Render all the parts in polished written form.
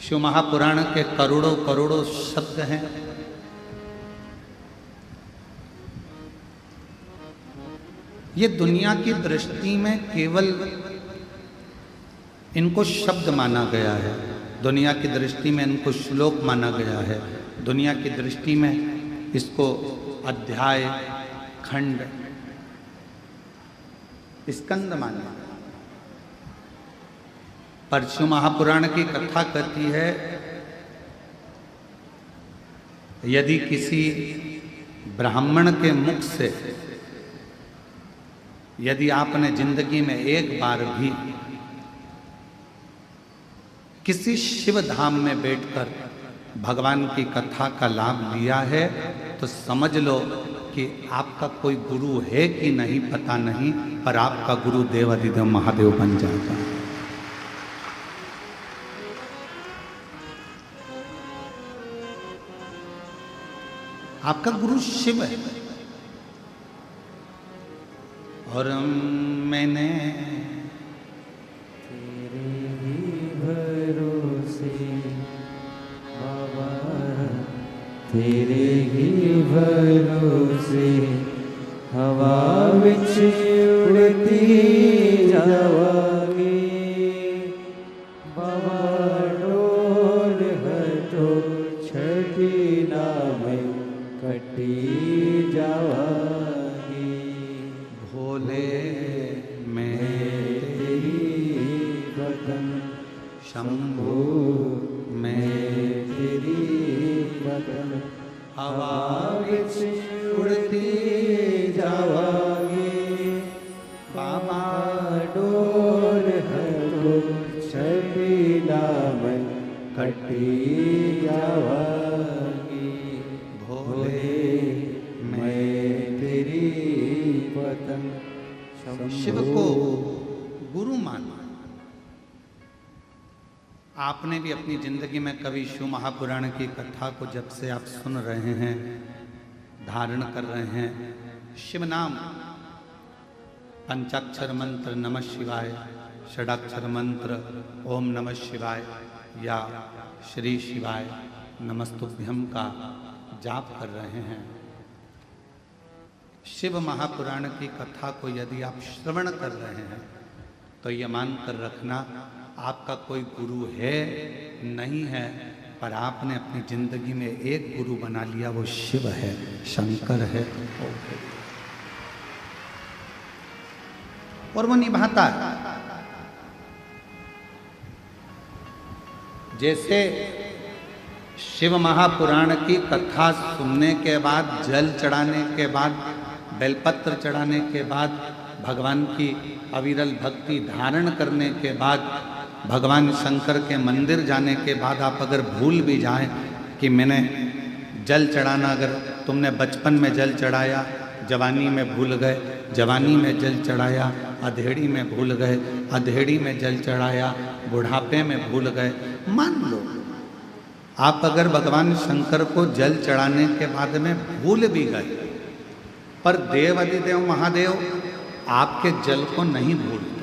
शिव महापुराण के करोड़ों करोड़ों शब्द हैं। ये दुनिया की दृष्टि में केवल इनको शब्द माना गया है, दुनिया की दृष्टि में इनको श्लोक माना गया है, दुनिया की दृष्टि में इसको अध्याय, खंड, स्कंद माना। पर शिव महापुराण की कथा कहती है, यदि किसी ब्राह्मण के मुख से यदि आपने जिंदगी में एक बार भी किसी शिव धाम में बैठकर भगवान की कथा का लाभ लिया है तो समझ लो कि आपका कोई गुरु है कि नहीं पता नहीं, पर आपका गुरु देवाधिदेव महादेव बन जाता है। आपका गुरु शिव है। और मैंने तेरे ही भरोसे बाबा, तेरे ही भरोसे हवा विच उड़ती जावांगी बाबा, डोल हटो छठी नाम कटी जावांगी। भोले मैं तेरी बदन शंभु मैं तेरी बदन हवा विच उड़ती जावांगी बाबा, डोल हटो छठी नाम कटी जावांगी। भोले मैं तेरी बदन शिव को गुरु माना। आपने भी अपनी जिंदगी में कभी शिव महापुराण की कथा को जब से आप सुन रहे हैं, धारण कर रहे हैं, शिव नाम, पंचाक्षर मंत्र नमः शिवाय, षडाक्षर मंत्र ओम नमः शिवाय या श्री शिवाय नमस्तुभ्यम का जाप कर रहे हैं, शिव महापुराण की कथा को यदि आप श्रवण कर रहे हैं तो ये मान कर रखना आपका कोई गुरु है नहीं है, पर आपने अपनी जिंदगी में एक गुरु बना लिया, वो शिव है, शंकर है, और वो निभाता है। जैसे शिव महापुराण की कथा सुनने के बाद, जल चढ़ाने के बाद, बेलपत्र चढ़ाने के बाद, भगवान की अविरल भक्ति धारण करने के बाद, भगवान शंकर के मंदिर जाने के बाद आप अगर भूल भी जाएं कि मैंने जल चढ़ाना, अगर तुमने बचपन में जल चढ़ाया, जवानी में भूल गए, जवानी में जल चढ़ाया, अधेड़ी में भूल गए, अधेड़ी में जल चढ़ाया, बुढ़ापे में भूल गए, मान लो आप अगर भगवान शंकर को जल चढ़ाने के बाद में भूल भी गए, पर देवाधिदेव महादेव आपके जल को नहीं भूलते।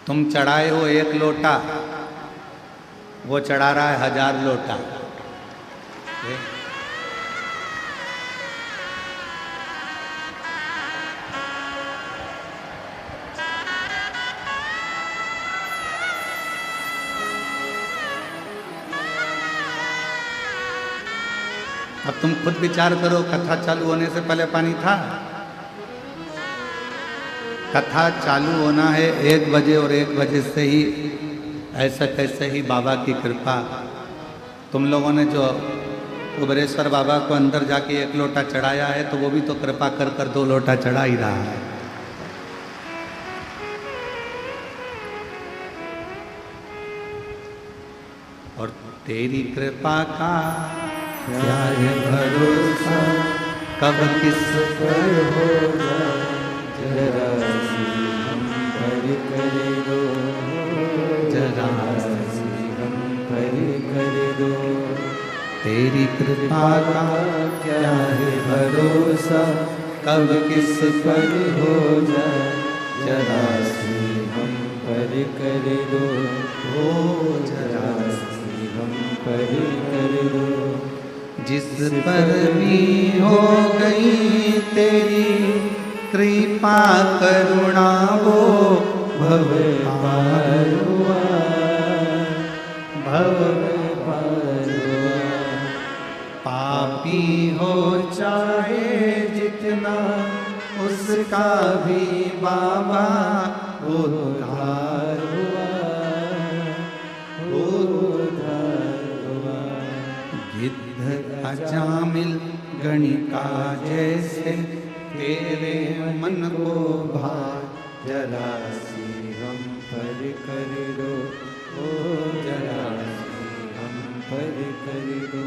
तुम चढ़ाए हो 1 लोटा, वो चढ़ा रहा है 1000 लोटा। अब तुम खुद विचार करो, कथा चालू होने से पहले पानी था? कथा चालू होना है 1 बजे और 1 बजे से ही ऐसा कैसे ही बाबा की कृपा। तुम लोगों ने जो उबरेश्वर बाबा को अंदर जाके 1 लोटा चढ़ाया है तो वो भी तो कृपा कर कर 2 लोटा चढ़ा ही रहा है। और तेरी कृपा का क्या है भरोसा, कब किस पर होगा, जरा सी हम पर कर दो, जरा सी हम पर कर दो। तेरी कृपा का क्या है भरोसा, कब किस पर हो जाए, जरा सी हम पर कर दो, ओ जरा सी हम पर कर दो। जिस पर भी हो गई तेरी कृपा करुणा वो भव पार हुआ, भव पार हुआ। पापी हो चाहे जितना उसका भी बाबा उद्धार हुआ, उद्धार हुआ। गिद्ध अजामिल गणिका जैसे तेरे मन को भार जरा सी हम पर कर दो, ओ जरा सी हम पर कर दो।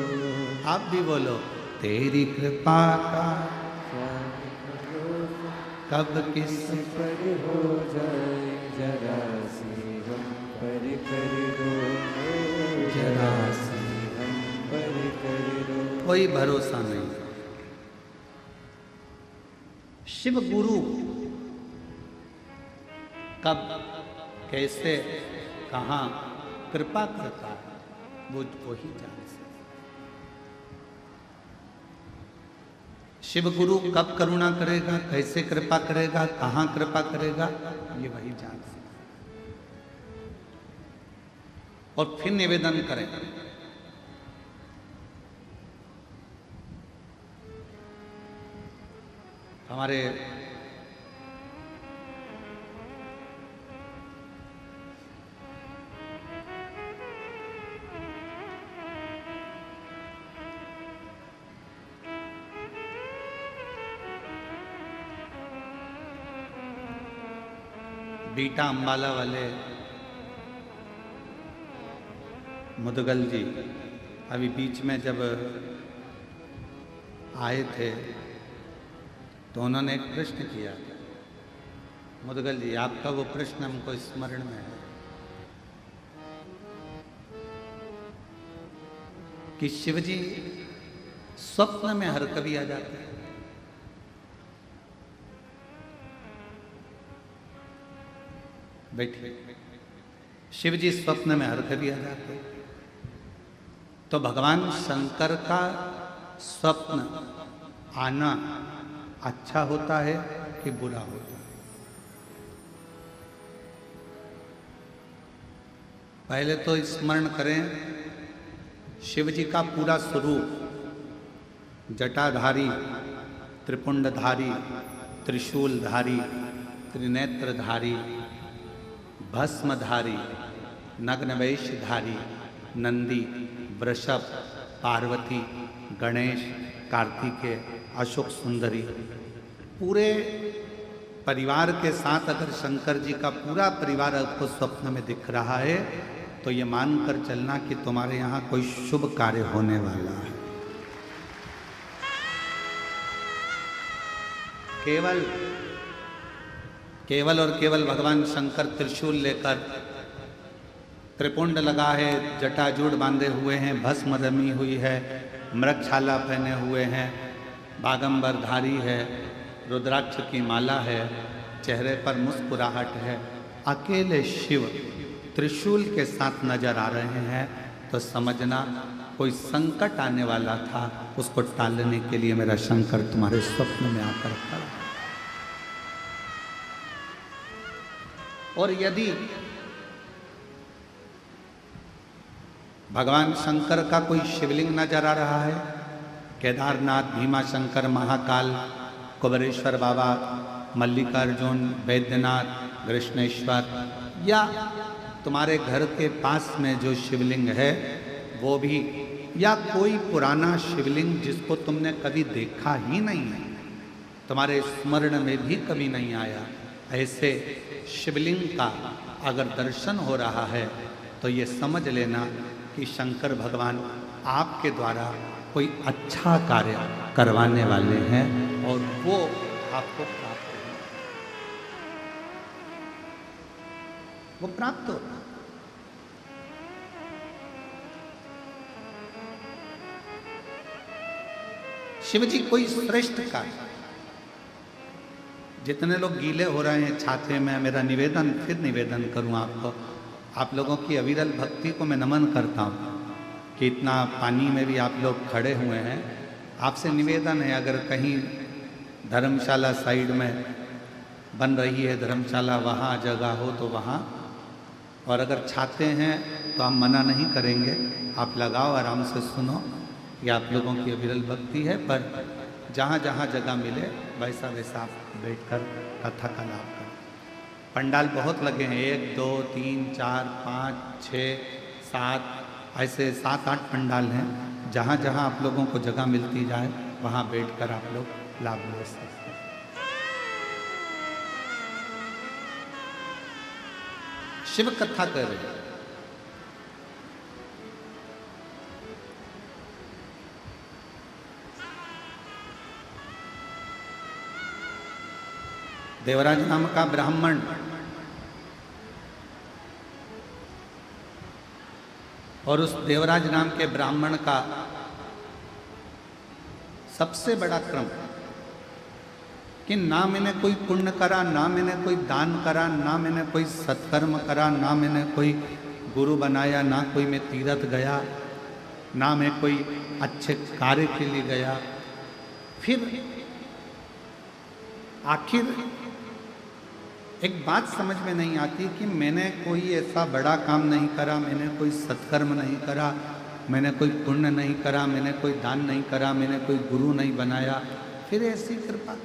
आप भी बोलो तेरी कृपा का कब किस पर हो जाए, जरा सी हम पर कर दो, ओ जरा सी हम पर कर दो। कोई भरोसा नहीं। शिव गुरु कब कैसे कहाँ कृपा करता है वो ही जान सकता। शिव गुरु कब करुणा करेगा, कैसे कृपा करेगा, कहाँ कृपा करेगा, ये वही जान सकता। और फिर निवेदन करें हमारे बीटा अंबाला वाले मुदगल जी अभी बीच में जब आए थे तो उन्होंने एक प्रश्न किया। मुदगल जी आपका वो प्रश्न हमको स्मरण में है कि शिवजी स्वप्न में हर कभी आ जाते हैं। बैठिए। शिवजी स्वप्न में हर कभी आ जाते हैं। तो भगवान शंकर का स्वप्न आना अच्छा होता है कि बुरा होता है? पहले तो स्मरण करें शिव जी का पूरा स्वरूप जटाधारी, त्रिपुंडधारी, त्रिशूलधारी, त्रिनेत्रधारी, भस्मधारी, नग्नवेशधारी, नंदी, वृषभ, पार्वती, गणेश, कार्तिकेय, अशोक सुंदरी, पूरे परिवार के साथ अगर शंकर जी का पूरा परिवार आपको स्वप्न में दिख रहा है तो ये मानकर चलना कि तुम्हारे यहाँ कोई शुभ कार्य होने वाला है। केवल और केवल भगवान शंकर त्रिशूल लेकर, त्रिपुंड लगा है, जटाजूड़ बांधे हुए हैं, भस्म रमी हुई है, मृगछाला पहने हुए हैं, बागंबर धारी है, रुद्राक्ष की माला है, चेहरे पर मुस्कुराहट है, अकेले शिव त्रिशूल के साथ नजर आ रहे हैं तो समझना कोई संकट आने वाला था, उसको टालने के लिए मेरा शंकर तुम्हारे स्वप्न में आकर खड़ा। और यदि भगवान शंकर का कोई शिवलिंग नजर आ रहा है, केदारनाथ, भीमा शंकर, महाकाल, कुबेरेश्वर बाबा, मल्लिकार्जुन, वैद्यनाथ, कृष्णेश्वर, या तुम्हारे घर के पास में जो शिवलिंग है वो भी, या कोई पुराना शिवलिंग जिसको तुमने कभी देखा ही नहीं है, तुम्हारे स्मरण में भी कभी नहीं आया, ऐसे शिवलिंग का अगर दर्शन हो रहा है तो ये समझ लेना कि शंकर भगवान आपके द्वारा कोई अच्छा कार्य करवाने वाले हैं और वो आपको प्राप्त हो, वो प्राप्त हो। शिवजी कोई श्रेष्ठ कार्य, जितने लोग गीले हो रहे हैं छाते में, मेरा निवेदन, फिर निवेदन करूं आपको, आप लोगों की अविरल भक्ति को मैं नमन करता हूं कि इतना पानी में भी आप लोग खड़े हुए हैं। आपसे निवेदन है, अगर कहीं धर्मशाला साइड में बन रही है धर्मशाला, वहाँ जगह हो तो वहाँ, और अगर छाते हैं तो हम मना नहीं करेंगे, आप लगाओ, आराम से सुनो। ये आप लोगों की अविरल भक्ति है, पर जहाँ जहाँ जगह मिले वैसा वैसा आप बैठकर कथा का लाभ करें। पंडाल बहुत लगे हैं, 1 2 3 4 5 6 7, ऐसे 7-8 पंडाल हैं। जहाँ जहाँ आप लोगों को जगह मिलती जाए वहाँ बैठकर आप लोग लाभ ले सकते हैं। शिव कथा कर रहे हैं। देवराज नाम का ब्राह्मण और उस देवराज नाम के ब्राह्मण का सबसे बड़ा क्रम कि ना मैंने कोई पुण्य करा, ना मैंने कोई दान करा, ना मैंने कोई सत्कर्म करा, ना मैंने कोई गुरु बनाया, ना कोई मैं तीर्थ गया, ना मैं कोई अच्छे कार्य के लिए गया। फिर आखिर एक बात समझ में नहीं आती कि मैंने कोई ऐसा बड़ा काम नहीं करा, मैंने कोई सत्कर्म नहीं करा, मैंने कोई पुण्य नहीं करा, मैंने कोई दान नहीं करा, मैंने कोई गुरु नहीं बनाया, फिर ऐसी कृपा,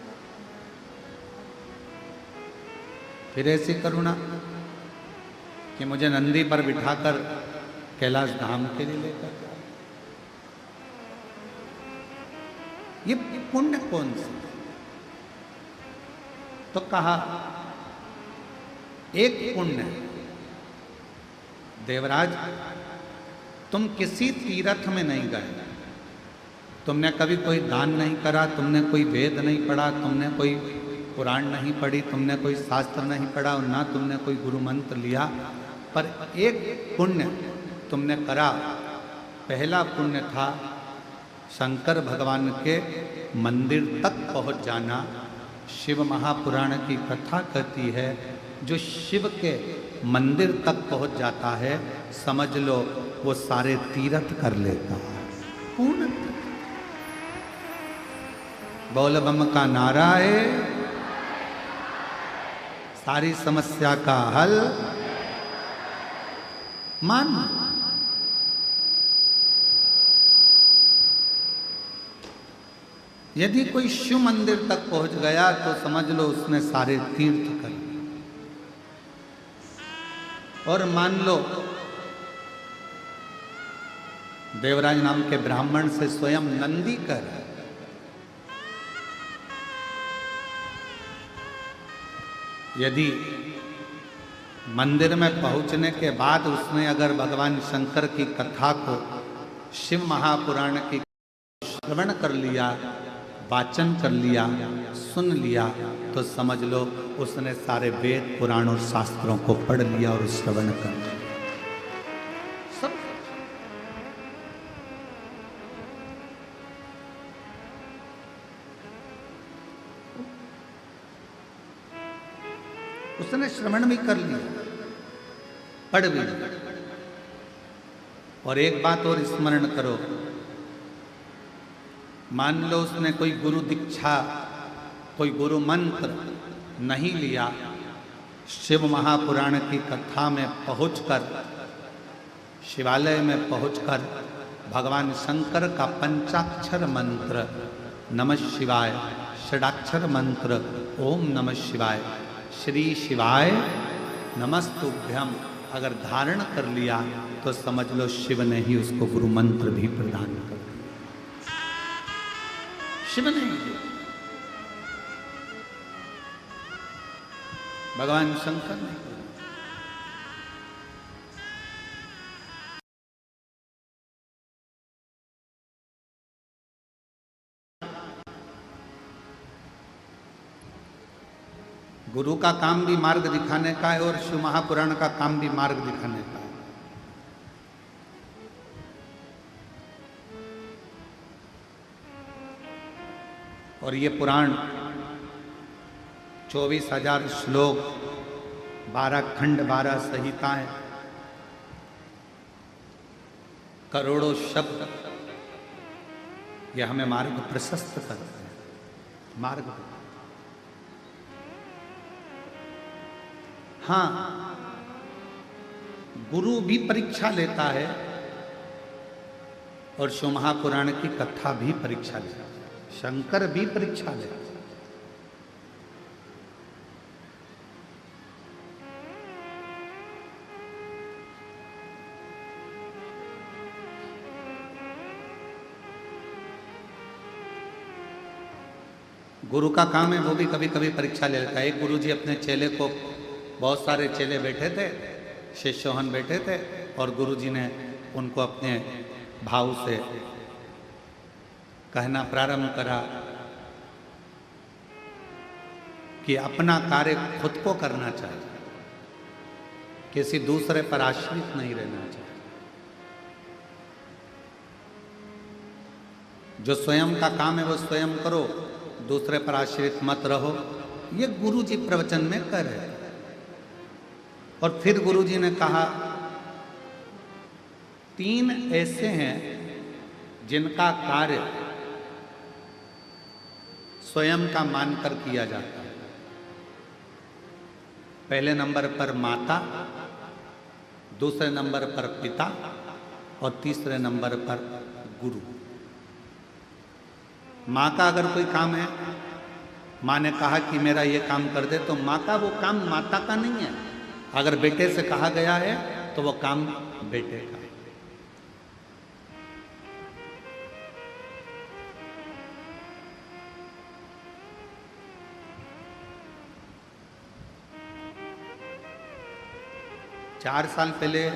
फिर ऐसी करुणा कि मुझे नंदी पर बिठाकर कैलाश धाम के लिए लेकर गया। ये पुण्य कौन सा? तो कहा एक पुण्य, देवराज तुम किसी तीर्थ में नहीं गए, तुमने कभी कोई दान नहीं करा, तुमने कोई वेद नहीं पढ़ा, तुमने कोई पुराण नहीं पढ़ी, तुमने कोई शास्त्र नहीं पढ़ा और ना तुमने कोई गुरु मंत्र लिया, पर एक पुण्य तुमने करा। पहला पुण्य था शंकर भगवान के मंदिर तक पहुंच जाना। शिव महापुराण की कथा कहती है, जो शिव के मंदिर तक पहुंच जाता है, समझ लो वो सारे तीर्थ कर लेता है। पूर्ण बोल बम का नारा है, सारी समस्या का हल मान। यदि कोई शिव मंदिर तक पहुंच गया तो समझ लो उसने सारे तीर्थ कर लिए। और मान लो देवराज नाम के ब्राह्मण से स्वयं नंदी कर, यदि मंदिर में पहुंचने के बाद उसने अगर भगवान शंकर की कथा को, शिव महापुराण की श्रवण कर लिया, वाचन कर लिया, सुन लिया, तो समझ लो उसने सारे वेद पुराण और शास्त्रों को पढ़ लिया और श्रवण कर लिया। सब उसने श्रवण भी कर लिया, पढ़ भी लिया। और एक बात और स्मरण करो, मान लो उसने कोई गुरु दीक्षा, कोई गुरु मंत्र नहीं लिया, शिव महापुराण की कथा में पहुंचकर, शिवालय में पहुंचकर भगवान शंकर का पंचाक्षर मंत्र नमः शिवाय, षडाक्षर मंत्र ओम नमः शिवाय, श्री शिवाय नमस्तुभ्यम अगर धारण कर लिया तो समझ लो शिव ने ही उसको गुरु मंत्र भी प्रदान कर दिया। शिव ने, भगवान शंकर ने। गुरु का काम भी मार्ग दिखाने का है और शिव महापुराण का काम भी मार्ग दिखाने का है। और ये पुराण 24,000 श्लोक, 12 खंड, 12 संहिताएं, करोड़ों शब्द, यह हमें मार्ग प्रशस्त करते हैं। मार्ग, हाँ, गुरु भी परीक्षा लेता है और शिव महापुराण की कथा भी परीक्षा लेता है, शंकर भी परीक्षा लेता है। गुरु का काम है वो भी कभी कभी परीक्षा ले लेता है। एक गुरु जी अपने चेले को, बहुत सारे चेले बैठे थे, शिष्योहन बैठे थे, और गुरु जी ने उनको अपने भाव से कहना प्रारंभ करा कि अपना कार्य खुद को करना चाहिए, किसी दूसरे पर आश्रित नहीं रहना चाहिए। जो स्वयं का काम है वो स्वयं करो, दूसरे पर आश्रित मत रहो। ये गुरु जी प्रवचन में कह रहे थे। और फिर गुरु जी ने कहा, 3 ऐसे हैं जिनका कार्य स्वयं का मानकर किया जाता है। पहले नंबर पर माता, दूसरे नंबर पर पिता, और तीसरे नंबर पर गुरु। माँ का अगर कोई काम है, माँ ने कहा कि मेरा ये काम कर दे, तो माँ का वो काम माता का नहीं है। अगर बेटे से कहा गया है तो वो काम बेटे का है। चार साल पहले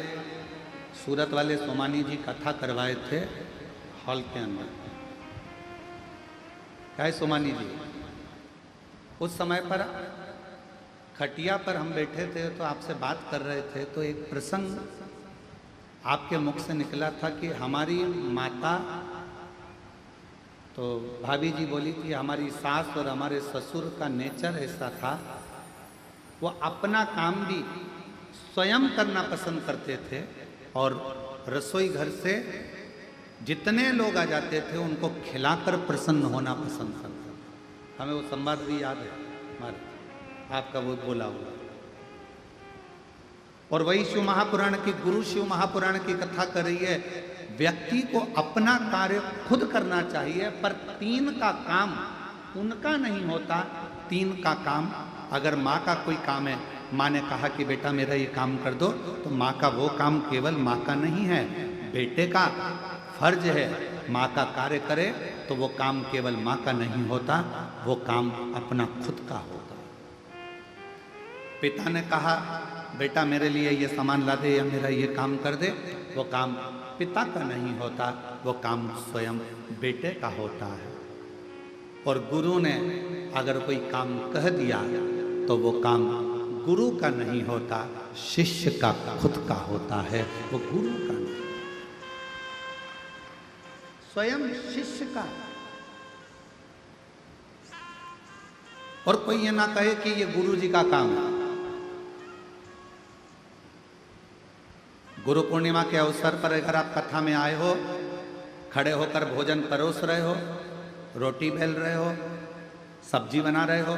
सूरत वाले सोमानी जी कथा करवाए थे हॉल के अंदर। क्या है सोमानी जी, उस समय पर खटिया पर हम बैठे थे तो आपसे बात कर रहे थे, तो एक प्रसंग आपके मुख से निकला था कि हमारी माता, तो भाभी जी बोली थी हमारी सास और हमारे ससुर का नेचर ऐसा था, वो अपना काम भी स्वयं करना पसंद करते थे, और रसोई घर से जितने लोग आ जाते थे उनको खिलाकर प्रसन्न होना पसंद करते थे। हमें वो संवाद भी याद है हमारे, आपका वो बोला हुआ। और वही शिव महापुराण की, गुरु शिव महापुराण की कथा कर रही है, व्यक्ति को अपना कार्य खुद करना चाहिए, पर 3 का काम उनका नहीं होता। 3 का काम, अगर माँ का कोई काम है, माँ ने कहा कि बेटा मेरा ये काम कर दो, तो माँ का वो काम केवल माँ का नहीं है, बेटे का फर्ज है माँ का कार्य करे, तो वो काम केवल माँ का नहीं होता, वो काम अपना खुद का होता। पिता ने कहा बेटा मेरे लिए ये सामान ला दे या मेरा ये काम कर दे, वो काम पिता का नहीं होता, वो काम स्वयं बेटे का होता है। और गुरु ने अगर कोई काम कह दिया तो वो काम गुरु का नहीं होता, शिष्य का खुद का होता है, वो गुरु का नहीं, स्वयं शिष्य का। और कोई ये ना कहे कि ये गुरु जी का काम है। गुरु पूर्णिमा के अवसर पर अगर आप कथा में आए हो, खड़े होकर भोजन परोस रहे हो, रोटी बेल रहे हो, सब्जी बना रहे हो,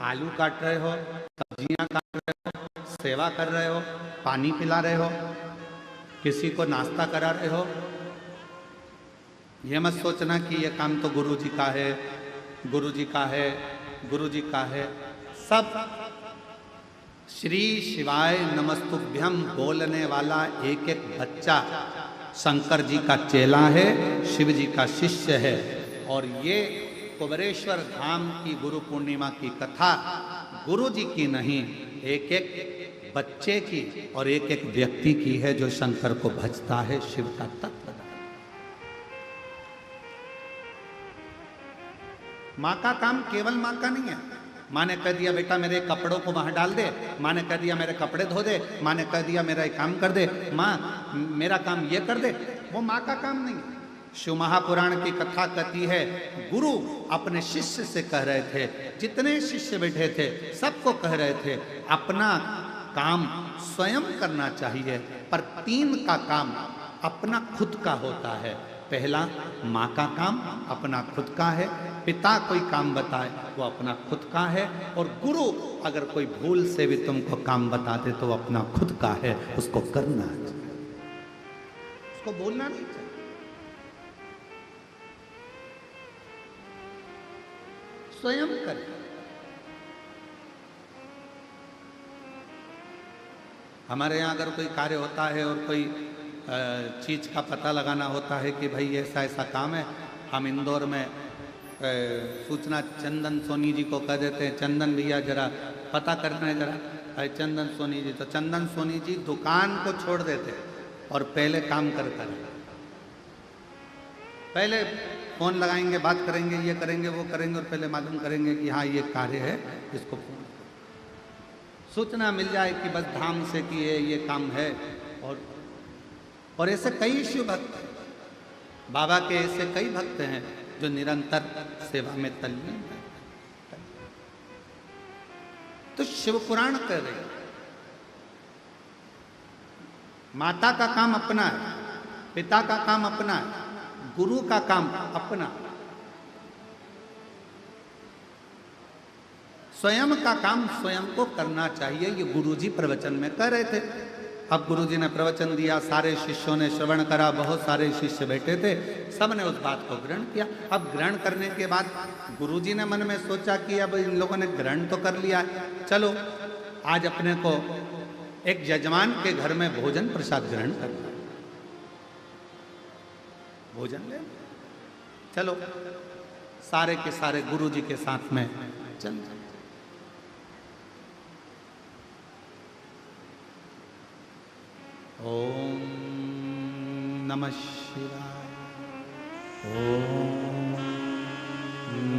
आलू काट रहे हो, सब्जियां काट रहे हो, सेवा कर रहे हो, पानी पिला रहे हो, किसी को नाश्ता करा रहे हो, ये मत सोचना कि ये काम तो गुरु जी का है, गुरु जी का है, गुरु जी का है। सब श्री शिवाय नमस्तुभ्यम बोलने वाला एक एक बच्चा शंकर जी का चेला है, शिव जी का शिष्य है। और ये कुबेरेश्वर धाम की गुरु पूर्णिमा की कथा गुरु जी की नहीं, एक एक बच्चे की और एक एक व्यक्ति की है जो शंकर को भजता है, शिव का तत्व। माँ का काम केवल माँ का नहीं है। माँ ने कह दिया बेटा मेरे कपड़ों को वहां डाल दे, माँ ने कह दिया मेरे कपड़े धो दे, माँ ने कह दिया मेरा एक काम कर दे, माँ मेरा काम ये कर दे, वो माँ का काम नहीं है। शिव महापुराण की कथा कहती है, गुरु अपने शिष्य से कह रहे थे, जितने शिष्य बैठे थे सबको कह रहे थे अपना काम स्वयं करना चाहिए, पर 3 का काम अपना खुद का होता है। पहला माँ का काम अपना खुद का है, पिता कोई काम बताए वो अपना खुद का है, और गुरु अगर कोई भूल से भी तुमको काम बता दे तो वो अपना खुद का है, उसको करना चाहिए, उसको बोलना नहीं चाहिए। स्वयं करें। हमारे यहाँ अगर कोई कार्य होता है और कोई चीज़ का पता लगाना होता है कि भाई ऐसा ऐसा काम है, हम इंदौर में सूचना चंदन सोनी जी को कह देते हैं, चंदन भैया जरा पता करना है जरा, भाई चंदन सोनी जी, तो चंदन सोनी जी दुकान को छोड़ देते और पहले काम कर पहले फ़ोन लगाएंगे, बात करेंगे, ये करेंगे वो करेंगे, और पहले मालूम करेंगे कि हाँ ये कार्य है, इसको सूचना मिल जाए कि बस धाम से कि ये काम है। और ऐसे कई शिव भक्त हैं, बाबा के ऐसे कई भक्त हैं जो निरंतर सेवा में तल्लीन हैं। तो शिव पुराण कर रहे हैं, माता का काम अपना है, पिता का काम अपना है, गुरु का काम अपना, स्वयं का काम स्वयं को करना चाहिए। ये गुरुजी प्रवचन में कह रहे थे। अब गुरुजी ने प्रवचन दिया, सारे शिष्यों ने श्रवण करा, बहुत सारे शिष्य बैठे थे, सब ने उस बात को ग्रहण किया। अब ग्रहण करने के बाद गुरुजी ने मन में सोचा कि अब इन लोगों ने ग्रहण तो कर लिया है, चलो आज अपने को एक यजमान के घर में भोजन प्रसाद ग्रहण करना, भोजन ले, चलो सारे के सारे गुरुजी के साथ में चल। ओम नमः शिवाय, ओम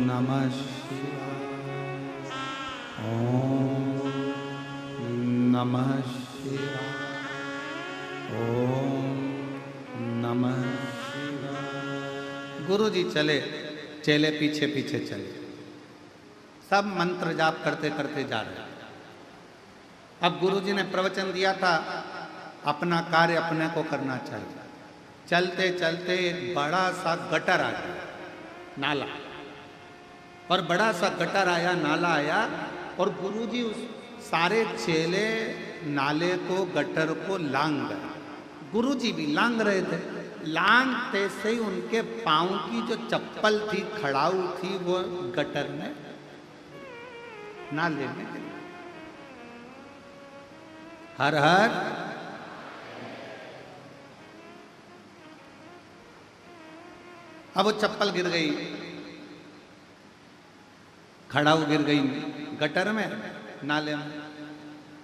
नमः शिवाय, ओम नमः शिवाय, ओम नमः शिवाय। गुरुजी चले, चेले पीछे पीछे चले, सब मंत्र जाप करते करते जा रहे। अब गुरुजी ने प्रवचन दिया था अपना कार्य अपने को करना चाहिए। चलते चलते एक बड़ा सा गटर आ गया, नाला, और बड़ा सा गटर आया, नाला आया, और गुरुजी उस सारे चेले नाले को, गटर को लांग गए। गुरुजी भी लांग रहे थे। लांगते से ही उनके पांव की जो चप्पल थी, खड़ाऊ थी, वो गटर में, नाले में गिरी। हर हर अब वो चप्पल गिर गई, खड़ाऊ गिर गई गटर में, नाले में,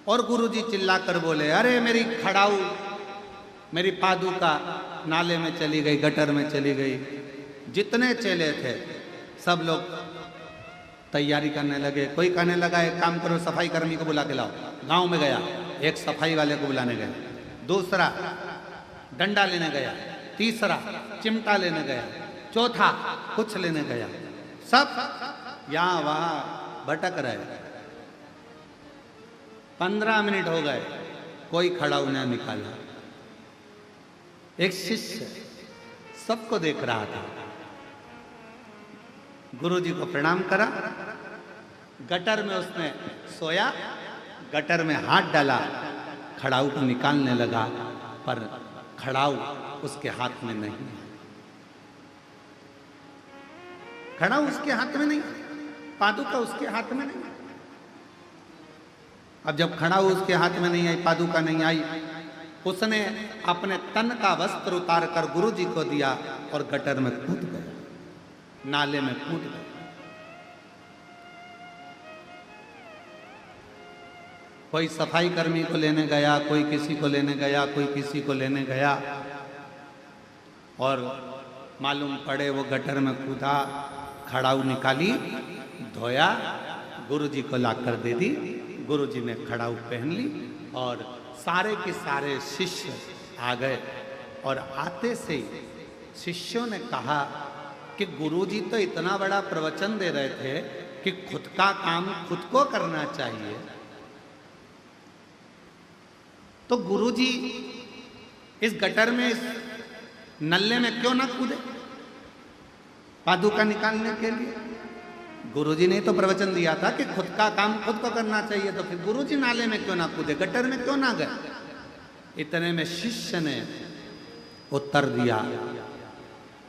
और गुरुजी चिल्लाकर बोले, अरे मेरी खड़ाऊ, मेरी पादुका नाले में चली गई, गटर में चली गई। जितने चेले थे सब लोग तैयारी करने लगे। कोई कहने लगा एक काम करो, सफाई कर्मी को बुला के लाओ। गांव में गया, एक सफाई वाले को बुलाने गया, दूसरा डंडा लेने गया, तीसरा चिमटा लेने गया, चौथा कुछ लेने गया। सब यहाँ वहाँ भटक रहे। 15 मिनट हो गए, कोई खड़ाऊ नहीं निकाला। एक शिष्य सबको देख रहा था, गुरुजी को प्रणाम करा, गटर में उसने सोया, गटर में हाथ डाला, खड़ाऊ को निकालने लगा, पर खड़ाऊ उसके हाथ में नहीं, खड़ाऊ उसके हाथ में नहीं, पादुका उसके हाथ में नहीं। अब जब खड़ाऊ उसके हाथ में नहीं आई, पादुका नहीं आई, उसने अपने तन का वस्त्र उतार कर गुरुजी को दिया और गटर में कूद गया, नाले में कूद गया। कोई सफाई कर्मी को लेने गया, कोई किसी को लेने गया, कोई किसी को लेने गया, और मालूम पड़े वो गटर में कूदा, खड़ाऊ निकाली, धोया, गुरुजी को लाकर दे दी। गुरुजी ने खड़ाऊ पहन ली और सारे के सारे शिष्य आ गए, और आते से शिष्यों ने कहा कि गुरुजी तो इतना बड़ा प्रवचन दे रहे थे कि खुद का काम खुद को करना चाहिए, तो गुरुजी इस गटर में, इस नल्ले में क्यों ना कूदे पादुका निकालने के लिए? गुरुजी ने तो प्रवचन दिया था कि खुद का काम खुद को करना चाहिए, तो फिर गुरुजी नाले में क्यों ना कूदे, गटर में क्यों ना गए? इतने में शिष्य ने उत्तर दिया,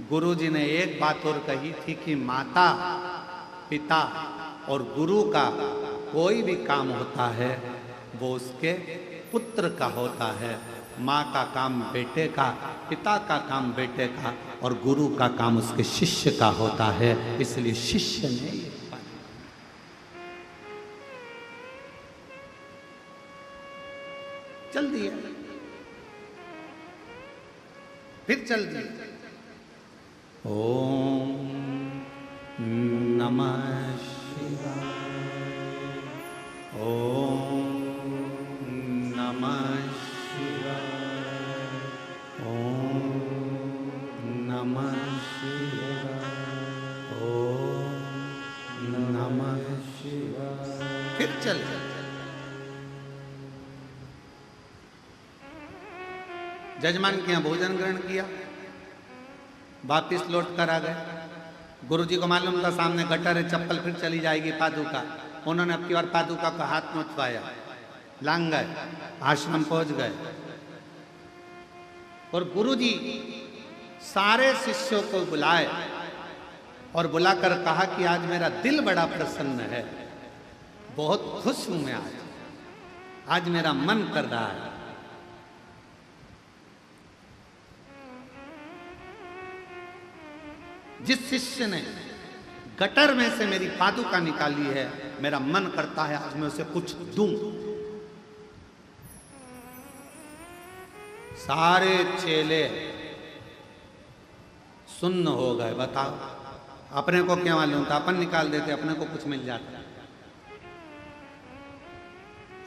गुरुजी ने एक बात और कही थी कि माता पिता और गुरु का कोई भी काम होता है वो उसके पुत्र का होता है। माँ का काम बेटे का, पिता का काम बेटे का, और गुरु का काम उसके शिष्य का होता है। इसलिए शिष्य ने चल दिया, फिर चल दिया। ओम नमः शिवाय, ओम नमः शिवाय, ओम नमः शिवाय, ओम नमः शिवाय। फिर चल। जजमान के यहाँ भोजन ग्रहण किया, वापिस लौट कर आ गए। गुरुजी को मालूम था सामने गटर है, चप्पल फिर चली जाएगी पादुका। उन्होंने अब की बार पादुका का हाथ में उठवाया, लांग गए, आश्रम पहुंच गए। और गुरुजी सारे शिष्यों को बुलाए और बुलाकर कहा कि आज मेरा दिल बड़ा प्रसन्न है, बहुत खुश हूं मैं आज मेरा मन कर रहा है। जिस शिष्य ने गटर में से मेरी पादुका निकाली है, मेरा मन करता है आज मैं उसे कुछ दूं। सारे चेले सुन्न हो गए। बताओ, अपने को क्या मालूम था, अपन निकाल देते, अपने को कुछ मिल जाता।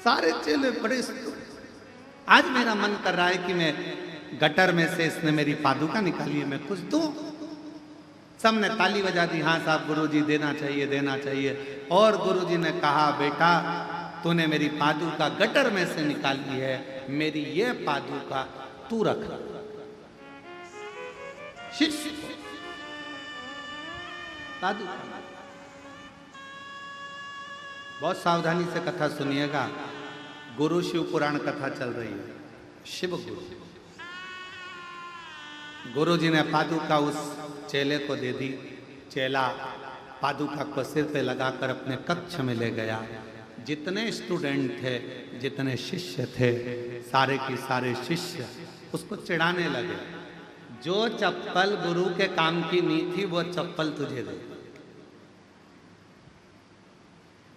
सारे चेले बड़े, आज मेरा मन कर रहा है कि मैं गटर में से इसने मेरी पादुका निकाली है, मैं कुछ दूं। सबने ताली बजा दी, हाँ साहब गुरुजी देना चाहिए, देना चाहिए। और गुरुजी ने कहा, बेटा तूने मेरी पादुका गटर में से निकाली है, मेरी ये पादुका तू रख। शिष्य पादुका, बहुत सावधानी से कथा सुनिएगा। गुरु शिव पुराण कथा चल रही है। शिव गुरु, गुरुजी ने पादुका उस चेले को दे दी। चेला पादुका को सिर पे लगाकर अपने कक्ष में ले गया। जितने स्टूडेंट थे, जितने शिष्य थे, सारे के सारे शिष्य उसको चिढ़ाने लगे। जो चप्पल गुरु के काम की नहीं थी वो चप्पल तुझे दे,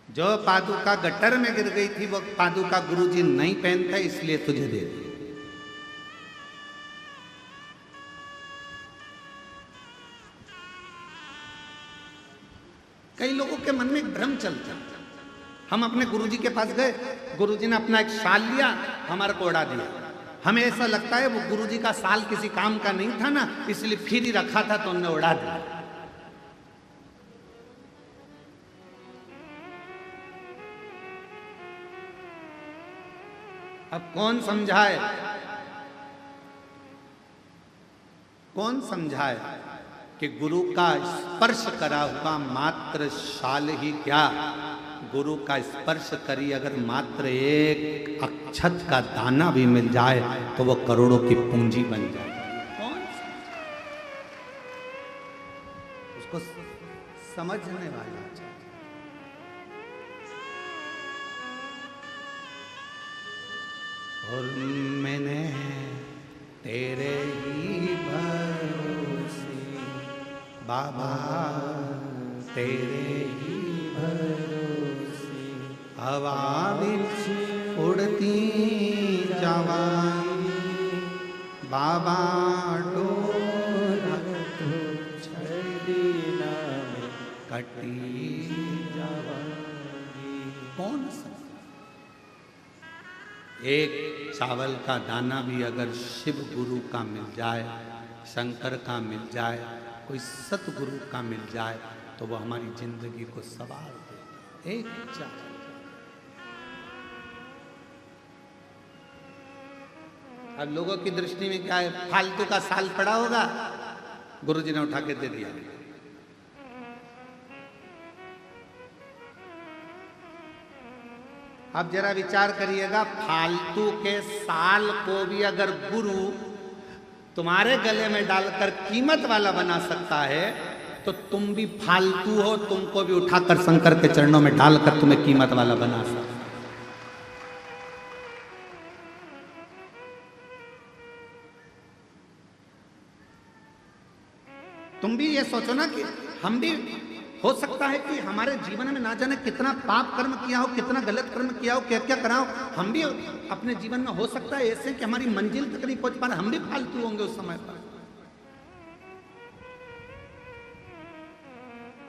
जो पादुका गटर में गिर गई थी वो पादुका गुरुजी नहीं पहनता इसलिए तुझे दे दी। कई लोगों के मन में एक भ्रम चलता, हम अपने गुरुजी के पास गए, गुरुजी ने अपना एक शाल लिया, हमारे को उड़ा दिया। हमें ऐसा लगता है वो गुरुजी का शाल किसी काम का नहीं था ना, इसलिए फिर ही रखा था तो उन्होंने उड़ा दिया। अब कौन समझाए, कौन समझाए कि गुरु का स्पर्श करा हुआ मात्र शाल ही क्या, गुरु का स्पर्श करी अगर मात्र एक अक्षत का दाना भी मिल जाए तो वो करोड़ों की पूंजी बन जाए। कौन उसको समझने वाला चाहिए। और मैंने तेरे ही भरोसे बाबा, तेरे ही भरोसे हवा बिच उड़ती जवानी बाबा, डोरा तो छड़ी ना में कटी जवानी। कौन सा एक चावल का दाना भी अगर शिव गुरु का मिल जाए शंकर का मिल जाए, कोई सतगुरु का मिल जाए तो वो हमारी जिंदगी को सवार दे। एक इच्छा। अब लोगों की दृष्टि में क्या है, फालतू का साल पड़ा होगा, गुरुजी ने उठा के दे दिया। अब जरा विचार करिएगा, फालतू के साल को भी अगर गुरु तुम्हारे गले में डालकर कीमत वाला बना सकता है तो तुम भी फालतू हो, तुमको भी उठाकर शंकर के चरणों में डालकर तुम्हें कीमत वाला बना सकता है। तुम भी ये सोचो ना कि हम भी, हो सकता है कि हमारे जीवन में ना जाने कितना पाप कर्म किया हो, कितना गलत कर्म किया हो, क्या क्या करा हो, हम भी अपने जीवन में हो सकता है ऐसे कि हमारी मंजिल तक नहीं पहुंच पा रहे, हम भी फालतू होंगे उस समय पर।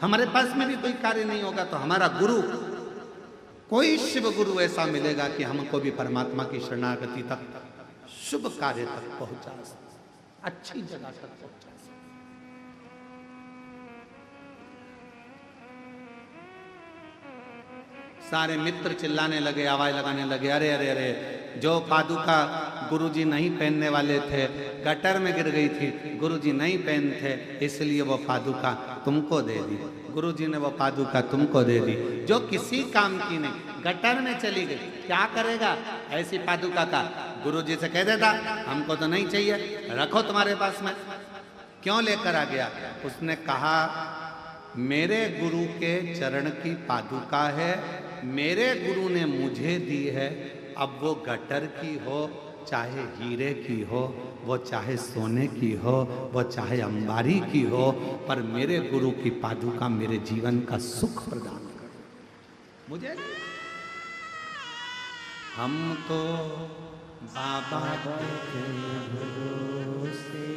हमारे पास में भी कोई कार्य नहीं होगा तो हमारा गुरु, कोई शिव गुरु ऐसा मिलेगा कि हमको भी परमात्मा की शरणागति तक, शुभ कार्य तक पहुंचा सकता, अच्छी जगह तक पहुंचा सकता। सारे मित्र चिल्लाने लगे, आवाज लगाने लगे, अरे अरे अरे, जो पादुका गुरुजी नहीं पहनने वाले थे गटर में गिर गई थी, गुरुजी नहीं पहनते इसलिए वो पादुका तुमको दे दी, गुरुजी ने वो पादुका तुमको दे दी, जो किसी काम की नहीं, गटर में चली गई, क्या करेगा ऐसी पादुका का? गुरुजी से कह देता हमको तो नहीं चाहिए, रखो तुम्हारे पास में। क्यों लेकर आ गया? उसने कहा मेरे गुरु के चरण की पादुका है, मेरे गुरु ने मुझे दी है, अब वो गटर की हो, चाहे हीरे की हो, वो चाहे सोने की हो, वो चाहे अंबारी की हो, पर मेरे गुरु की पादुका मेरे जीवन का सुख प्रदान कर मुझे। हम तो बाबा के भरोसे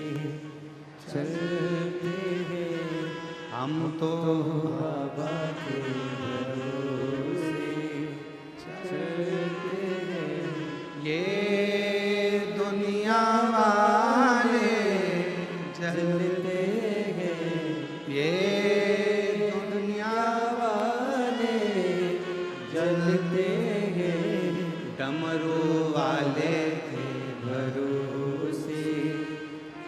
चलते हैं, हम तो बाबा के भरोसे चलते हैं, ये दुनिया वाले चलते हैं, ये दुनिया वाले चलते हैं, डमरू वाले के भरोसे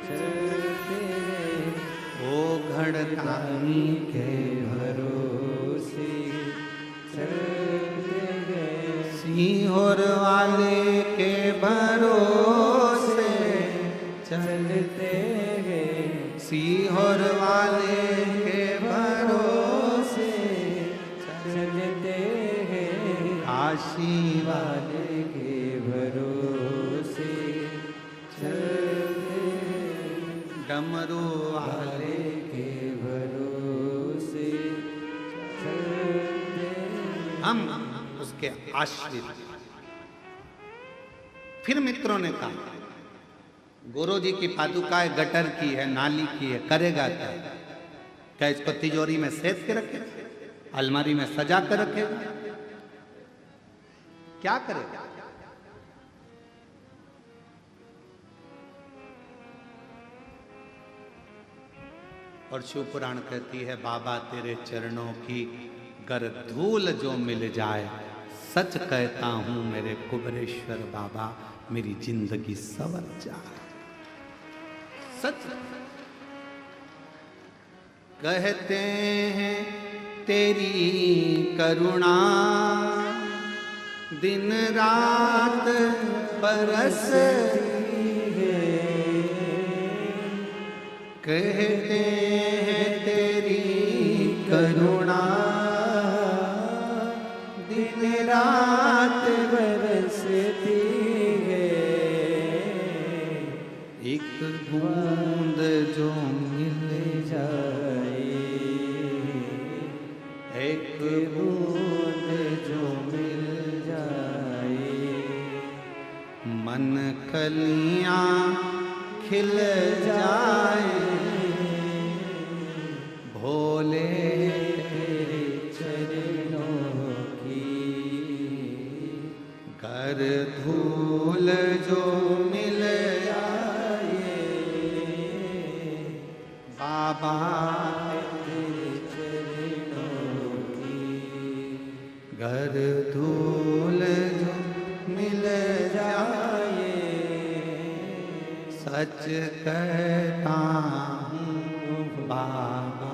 चलते हैं, ओ घड़तानी के भरोसे चलते हैं, सीहोर वाले के भरोसे चलते हैं, सीहोर वाले के भरोसे चलते हैं, काशी वाले के भरोसे चलते हैं, डमरू वाले के भरोसे चलते हैं, हम उसके आश्रित। फिर मित्रों ने कहा गुरु जी की पादुकाएं गटर की है, नाली की है, करेगा क्या? क्या इसको तिजोरी में सेफ के रखे, अलमारी में सजा कर रखेगा, क्या करेगा? और शिव पुराण कहती है बाबा तेरे चरणों की गर धूल जो मिल जाए, सच कहता हूं मेरे कुबरेश्वर बाबा मेरी जिंदगी संवर जाए। सच कहते हैं तेरी करुणा दिन रात बरसती है, कहते हैं तेरी करुणा दिन रात बरसती है, एक बूंद जो मिल जाए, एक बूंद जो मिल जाए, मन कलियां खिल जाए, भोले तेरे चरणों की कर धूल जो मिल जाए, गर धूल जो मिल जाए, सच कहता हूँ बाबा,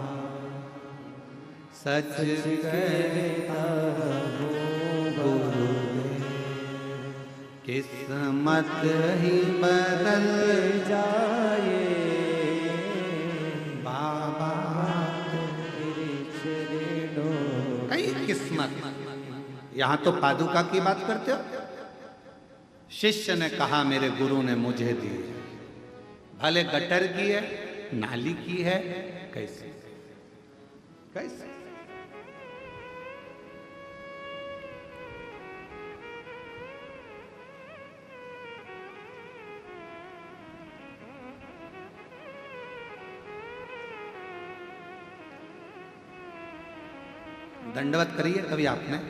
सच कहता हूँ गुरुदेव, किस्मत ही बदल जाए बाबा। कई किस्मत। यहां तो पादुका की बात करते हो। शिष्य ने कहा मेरे गुरु ने मुझे दी, भले गटर की है, नाली की है, कैसे कैसे। दंडवत करी है कभी आपने?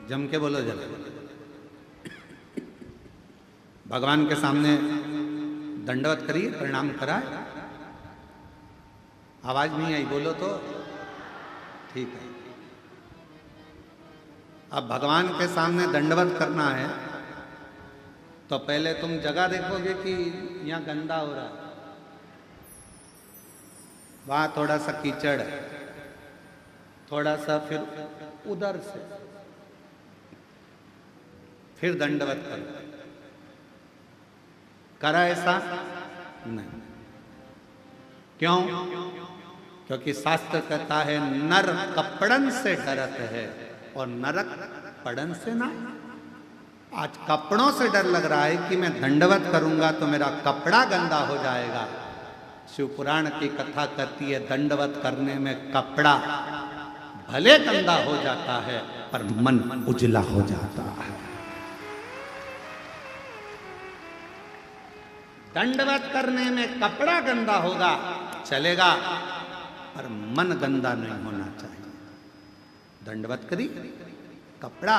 जम के बोलो जरा। भगवान के सामने दंडवत करिए, प्रणाम कराए। आवाज नहीं आई, बोलो तो ठीक है। अब भगवान के सामने दंडवत करना है तो पहले तुम जगह देखोगे कि यहां गंदा हो रहा है, वहां थोड़ा सा कीचड़ है, थोड़ा सा फिर उधर से फिर दंडवत करो। करा ऐसा नहीं। क्यों? क्योंकि शास्त्र कहता है नर कपड़न से डरत है और नरक पड़न से ना। आज कपड़ों से डर लग रहा है कि मैं दंडवत करूंगा तो मेरा कपड़ा गंदा हो जाएगा। शिव पुराण की कथा कहती है दंडवत करने में कपड़ा भले गंदा हो जाता है पर मन उजला हो जाता है। दंडवत करने में कपड़ा गंदा होगा चलेगा पर मन गंदा नहीं होना चाहिए। दंडवत करी कपड़ा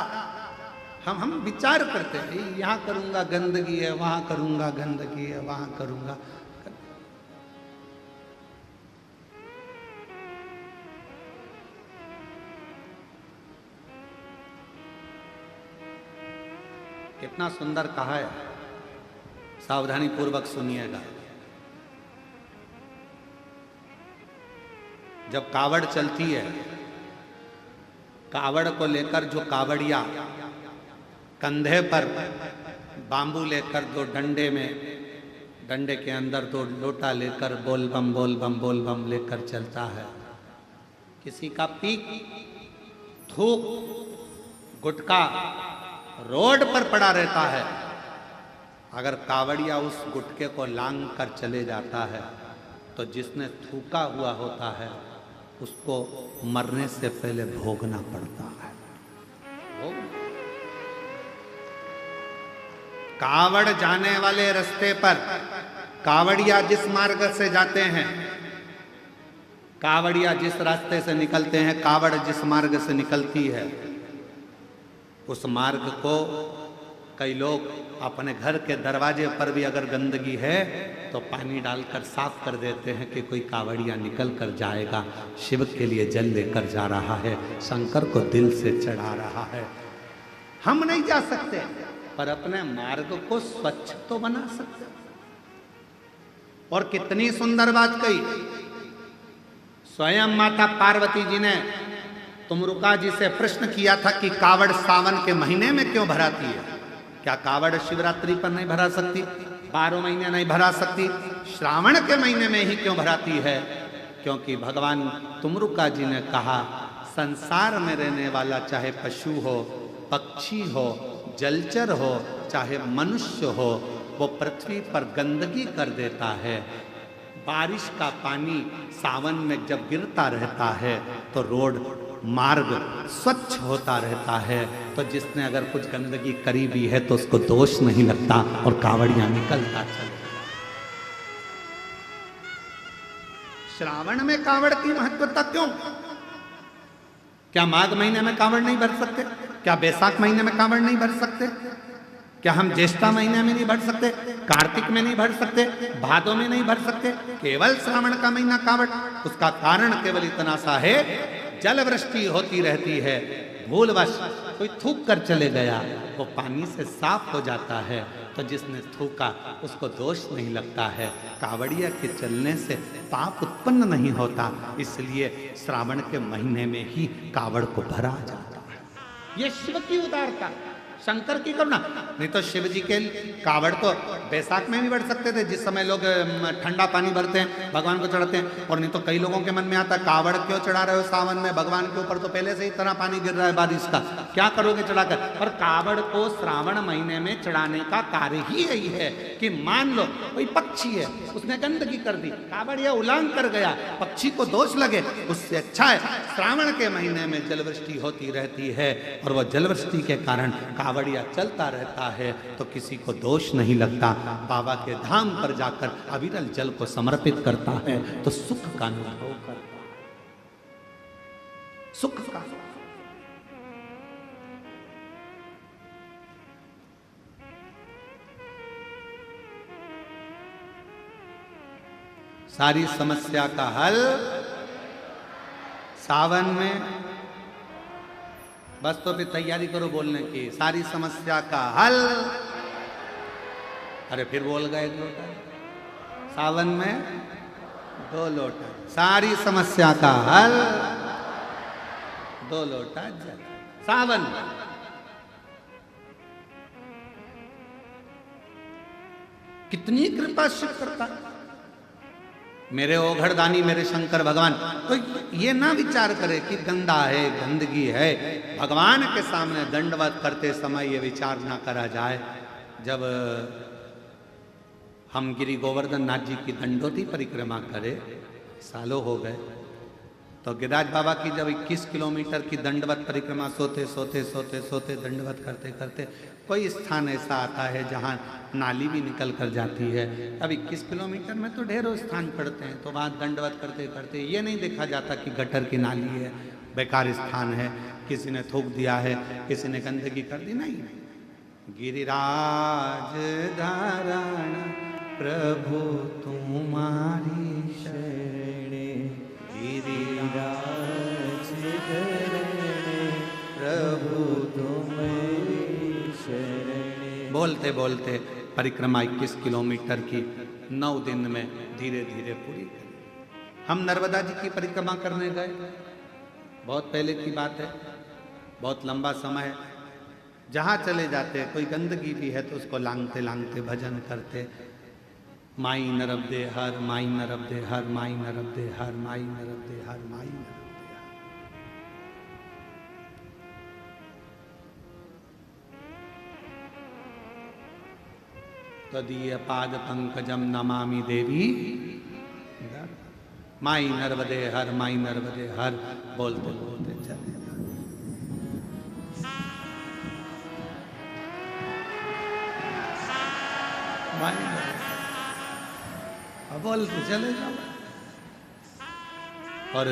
हम विचार करते हैं यहां करूंगा गंदगी है, वहां करूंगा गंदगी है, वहां करूंगा। कितना सुंदर कहा है, सावधानी पूर्वक सुनिएगा। जब कावड़ चलती है, कावड़ को लेकर जो कावड़िया कंधे पर बांबू लेकर दो डंडे में, डंडे के अंदर दो लोटा लेकर बोल बम लेकर चलता है। किसी का पीक, थूक, गुटका रोड पर पड़ा रहता है। अगर कावड़िया उस गुटके को लांग कर चले जाता है तो जिसने थूका हुआ होता है उसको मरने से पहले भोगना पड़ता है। कावड़ जाने वाले रास्ते पर कावड़िया जिस मार्ग से जाते हैं, कावड़िया जिस रास्ते से निकलते हैं, कावड़ जिस मार्ग से निकलती है, उस मार्ग को कई लोग अपने घर के दरवाजे पर भी अगर गंदगी है तो पानी डालकर साफ कर देते हैं कि कोई कावड़िया निकल कर जाएगा, शिव के लिए जल लेकर जा रहा है, शंकर को दिल से चढ़ा रहा है। हम नहीं जा सकते पर अपने मार्ग को स्वच्छ तो बना सकते। और कितनी सुंदर बात कही स्वयं माता पार्वती जी ने तुमरुका जी से प्रश्न किया था कि कावड़ सावन के महीने में क्यों भराती है? क्या कावड़ शिवरात्रि पर नहीं भरा सकती? 12 महीने नहीं भरा सकती? श्रावण के महीने में ही क्यों भराती है? क्योंकि भगवान तुमरुका जी ने कहा संसार में रहने वाला चाहे पशु हो, पक्षी हो, जलचर हो, चाहे मनुष्य हो, वो पृथ्वी पर गंदगी कर देता है। बारिश का पानी सावन में जब गिरता रहता है तो रोड मार्ग स्वच्छ होता रहता है। तो जिसने अगर कुछ गंदगी करी भी है तो उसको दोष नहीं लगता और कावड़िया निकलता चले। श्रावण में कावड़ की महत्वता क्यों? क्या माघ महीने में कावड़ नहीं भर सकते? क्या बैसाख महीने में कावड़ नहीं भर सकते? क्या हम ज्येष्ठा महीने में नहीं भर सकते? कार्तिक में नहीं भर सकते? भादों में नहीं भर सकते? केवल श्रावण का महीना कावड़? उसका कारण केवल इतना सा है, जल वृष्टि होती रहती है, भूलवश कोई थूक कर चले गया, वो पानी से साफ हो जाता है, तो जिसने थूका उसको दोष नहीं लगता है। कावड़िया के चलने से पाप उत्पन्न नहीं होता, इसलिए श्रावण के महीने में ही कावड़ को भरा जाता है। ये शिव की उदारता, शंकर की करुणा। नहीं तो शिव जी के कावड़ तो बैसाख में भी बढ़ सकते थे, जिस समय लोग ठंडा पानी भरते हैं भगवान को चढ़ाते हैं। और नहीं तो कई लोगों के मन में आता है कावड़ क्यों चढ़ा रहे हो सावन में, भगवान के ऊपर तो पहले से ही इतना पानी गिर रहा है बारिश का, क्या करोगे चढ़ाकर। और कावड़ को श्रावण महीने में चढ़ाने का कार्य ही यही है कि मान लो कोई पक्षी है, उसने गंदगी कर दी, कावड़ यह उलांग कर गया, पक्षी को दोष लगे, उससे अच्छा है श्रावण के महीने में जलवृष्टि होती रहती है और वह जलवृष्टि के कारण कावड़िया चलता रहता है, तो किसी को दोष नहीं लगता। बाबा के धाम पर जाकर अविरल जल को समर्पित करता है तो सुख का अनुभव करता है, सुख का। सारी समस्या का हल सावन में। बस तो फिर तैयारी करो बोलने की, सारी समस्या का हल। अरे फिर बोल गए 1 लोटा, सावन में 2 लोटा, सारी समस्या का हल 2 लोटा जल सावन। कितनी कृपा शिव करता है मेरे ओघड़दानी मेरे शंकर भगवान। तो ये ना विचार करे कि गंदा है, गंदगी है। भगवान के सामने दंडवत करते समय ये विचार ना करा जाए। जब हम गिरि गोवर्धन नाथ जी की दंडोती परिक्रमा करे, सालों हो गए, तो गिरिराज बाबा की जब 21 किलोमीटर की दंडवत परिक्रमा सोते सोते सोते सोते दंडवत करते करते कोई स्थान ऐसा आता है जहाँ नाली भी निकल कर जाती है। अब 21 किलोमीटर में तो ढेरों स्थान पड़ते हैं, तो वहाँ दंडवत करते करते ये नहीं देखा जाता कि गटर की नाली है, बेकार स्थान है, किसी ने थूक दिया है, किसी ने गंदगी कर दी। नहीं, गिरिराज धारण प्रभु तुम्हारी शरणे, गिरिराज धरण प्रभु तुम्हारी शरणे। बोलते बोलते परिक्रमा 21 किलोमीटर की 9 दिन में धीरे धीरे पूरी करी। हम नर्मदा जी की परिक्रमा करने गए, बहुत पहले की बात है, बहुत लंबा समय है। जहाँ चले जाते कोई गंदगी भी है तो उसको लांगते लांगते भजन करते, माई नरब दे हर, माई नरब दे हर, माई नरब दे हर, माई नरब दे हर, माई नरब दे हर। तदीय पाद पंकजम नमामि देवी, माई नर्मदे हर, माई नर्मदे हर, बोलते बोलते चले माई, अब बोलते चले जाओ। और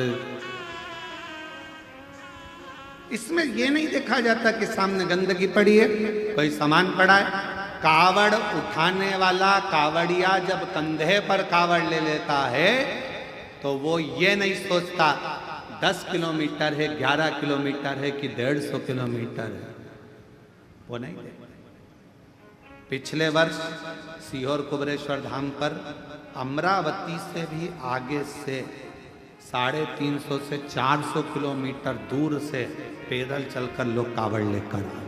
इसमें यह नहीं देखा जाता कि सामने गंदगी पड़ी है, कोई सामान पड़ा है। कावड़ उठाने वाला कावड़िया जब कंधे पर कावड़ ले लेता है तो वो ये नहीं सोचता 10 किलोमीटर है, 11 किलोमीटर है कि 150 किलोमीटर है, वो नहीं देखता। पिछले वर्ष सीहोर कुबरेश्वर धाम पर अमरावती से भी आगे से 350 से 400 किलोमीटर दूर से पैदल चलकर लोग कावड़ लेकर आए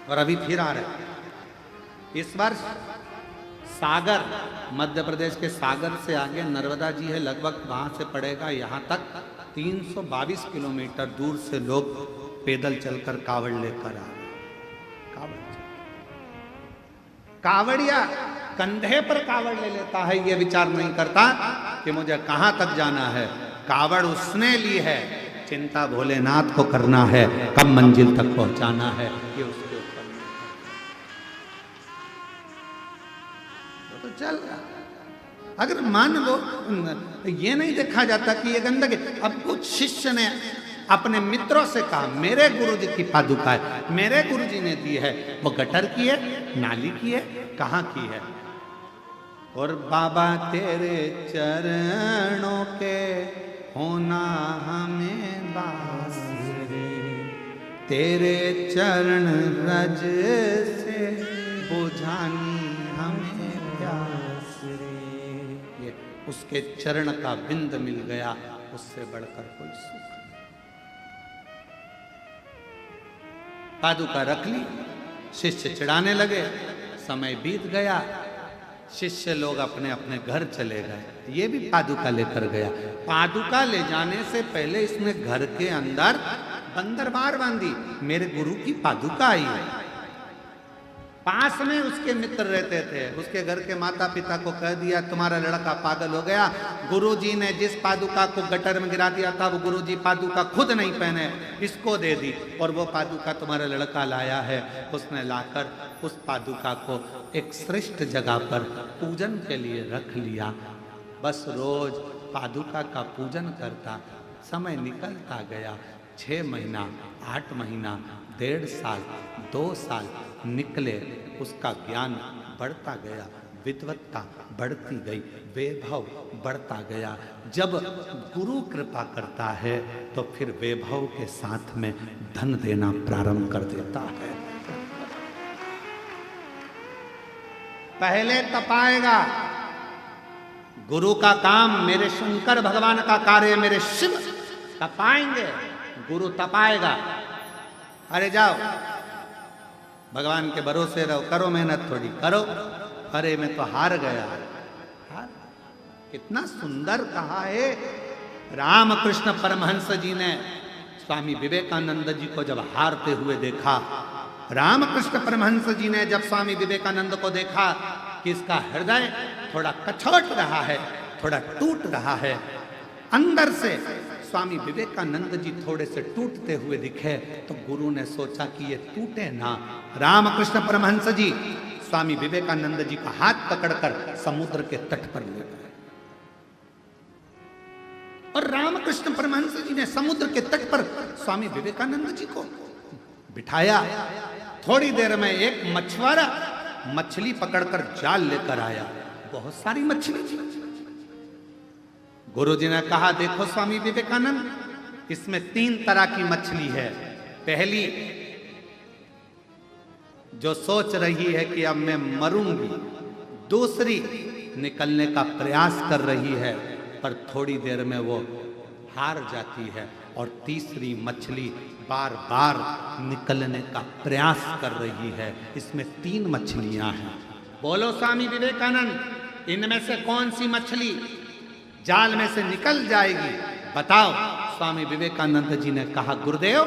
और अभी फिर आ रहे। इस वर्ष सागर, मध्य प्रदेश के सागर से आगे नर्मदा जी है, लगभग वहां से पड़ेगा यहाँ तक 322 किलोमीटर दूर से लोग पैदल चलकर कावड़ लेकर आ रहे। कावड़िया कंधे पर कावड़ ले लेता है, ये विचार नहीं करता कि मुझे कहां तक जाना है। कावड़ उसने ली है, चिंता भोलेनाथ को करना है, कब मंजिल तक पहुंचाना है ये उसके ऊपर। तो चल, अगर मान लो ये नहीं देखा जाता कि ये गंदगी। अब कुछ शिष्य ने अपने मित्रों से कहा मेरे गुरुजी की पादुका है, मेरे गुरुजी ने दी है, वो गटर की है, नाली की है, कहाँ की है? और बाबा तेरे चरणों के होना हमें बास रे, तेरे चरण रज से बुझानी हमें प्यास रे। ये उसके चरण का बिंद मिल गया, उससे बढ़कर कोई सुख नहीं। पादुका रख ली, शिष्य चिढ़ाने लगे, समय बीत गया, शिष्य लोग अपने अपने घर चले गए। ये भी पादुका लेकर गया। पादुका ले जाने से पहले इसने घर के अंदर बंदरबार बांधी, मेरे गुरु की पादुका आई है। पास में उसके मित्र रहते थे, उसके घर के माता पिता को कह दिया तुम्हारा लड़का पागल हो गया। गुरुजी ने जिस पादुका को गटर में गिरा दिया था वो गुरुजी पादुका खुद नहीं पहने, इसको दे दी, और वो पादुका तुम्हारा लड़का लाया है। उसने लाकर उस पादुका को एक श्रेष्ठ जगह पर पूजन के लिए रख लिया। बस रोज पादुका का पूजन करता। समय निकलता गया, 6 महीना, 8 महीना, 1.5 साल, 2 साल निकले। उसका ज्ञान बढ़ता गया, विद्वत्ता बढ़ती गई, वैभव बढ़ता गया। जब गुरु कृपा करता है तो फिर वैभव के साथ में धन देना प्रारंभ कर देता है। पहले तपाएगा। गुरु का काम, मेरे शंकर भगवान का कार्य, मेरे शिव तपाएंगे, गुरु तपाएगा। अरे जाओ भगवान के भरोसे रहो, करो मेहनत थोड़ी करो। अरे मैं तो हार गया। हार? कितना सुंदर कहा है। रामकृष्ण परमहंस जी ने स्वामी विवेकानंद जी को जब हारते हुए देखा, रामकृष्ण परमहंस जी ने जब स्वामी विवेकानंद को देखा कि इसका हृदय थोड़ा कछोट रहा है, थोड़ा टूट रहा है, अंदर से स्वामी विवेकानंद जी थोड़े से टूटते हुए दिखे, तो गुरु ने सोचा कि ये टूटे ना। रामकृष्ण परमहंस जी स्वामी विवेकानंद जी का हाथ पकड़कर समुद्र के तट पर ले गए, और रामकृष्ण परमहंस जी ने समुद्र के तट पर स्वामी विवेकानंद जी को बिठाया। थोड़ी देर में एक मछुआरा मछली पकड़कर जाल लेकर आया, बहुत सारी मछली। गुरुजी ने कहा देखो स्वामी विवेकानंद, इसमें 3 तरह की मछली है। पहली जो सोच रही है कि अब मैं मरूंगी, दूसरी निकलने का प्रयास कर रही है पर थोड़ी देर में वो हार जाती है, और तीसरी मछली बार बार निकलने का प्रयास कर रही है। इसमें 3 मछलियां हैं। बोलो स्वामी विवेकानंद, इनमें से कौन सी मछली जाल में से निकल जाएगी, बताओ। स्वामी विवेकानंद जी ने कहा गुरुदेव,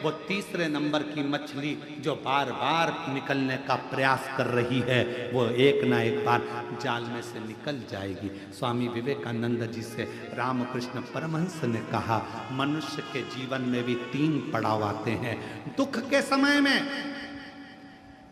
वो तीसरे नंबर की मछली जो बार बार निकलने का प्रयास कर रही है, वो एक ना एक बार जाल में से निकल जाएगी। स्वामी विवेकानंद जी से रामकृष्ण परमहंस ने कहा मनुष्य के जीवन में भी 3 पड़ाव आते हैं। दुख के समय में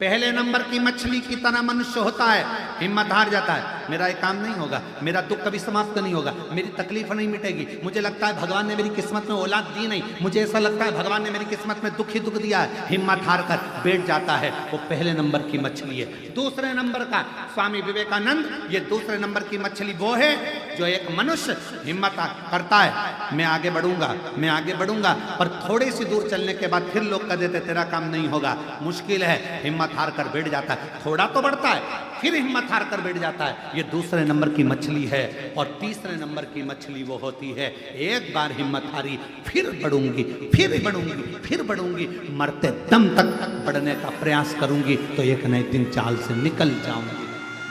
पहले नंबर की मछली की तरह मनुष्य होता है, हिम्मत हार जाता है, मेरा ये काम नहीं होगा, मेरा दुख कभी समाप्त नहीं होगा, मेरी तकलीफ नहीं मिटेगी, मुझे लगता है भगवान ने मेरी किस्मत में औलाद दी नहीं, मुझे ऐसा लगता है भगवान ने मेरी किस्मत में दुख ही दुख दिया है। हिम्मत हार कर बैठ जाता है, वो पहले नंबर की मछली है। दूसरे नंबर का स्वामी विवेकानंद, ये दूसरे नंबर की मछली वो है जो एक मनुष्य हिम्मत करता है, मैं आगे बढ़ूंगा, मैं आगे बढ़ूंगा, पर थोड़ी सी दूर चलने के बाद फिर लोग कह देते तेरा काम नहीं होगा, मुश्किल है, हिम्मत हार कर बैठ जाता है। थोड़ा तो बढ़ता है, फिर हिम्मत हार कर बैठ जाता है। ये दूसरे नंबर की मछली है। और तीसरे नंबर की मछली वो होती है, एक बार हिम्मत हारी, फिर बढ़ूंगी, फिर बढ़ूंगी, फिर बढ़ूंगी, मरते दम तक बढ़ने का प्रयास करूंगी, तो एक न एक दिन चाल से निकल जाऊंगी।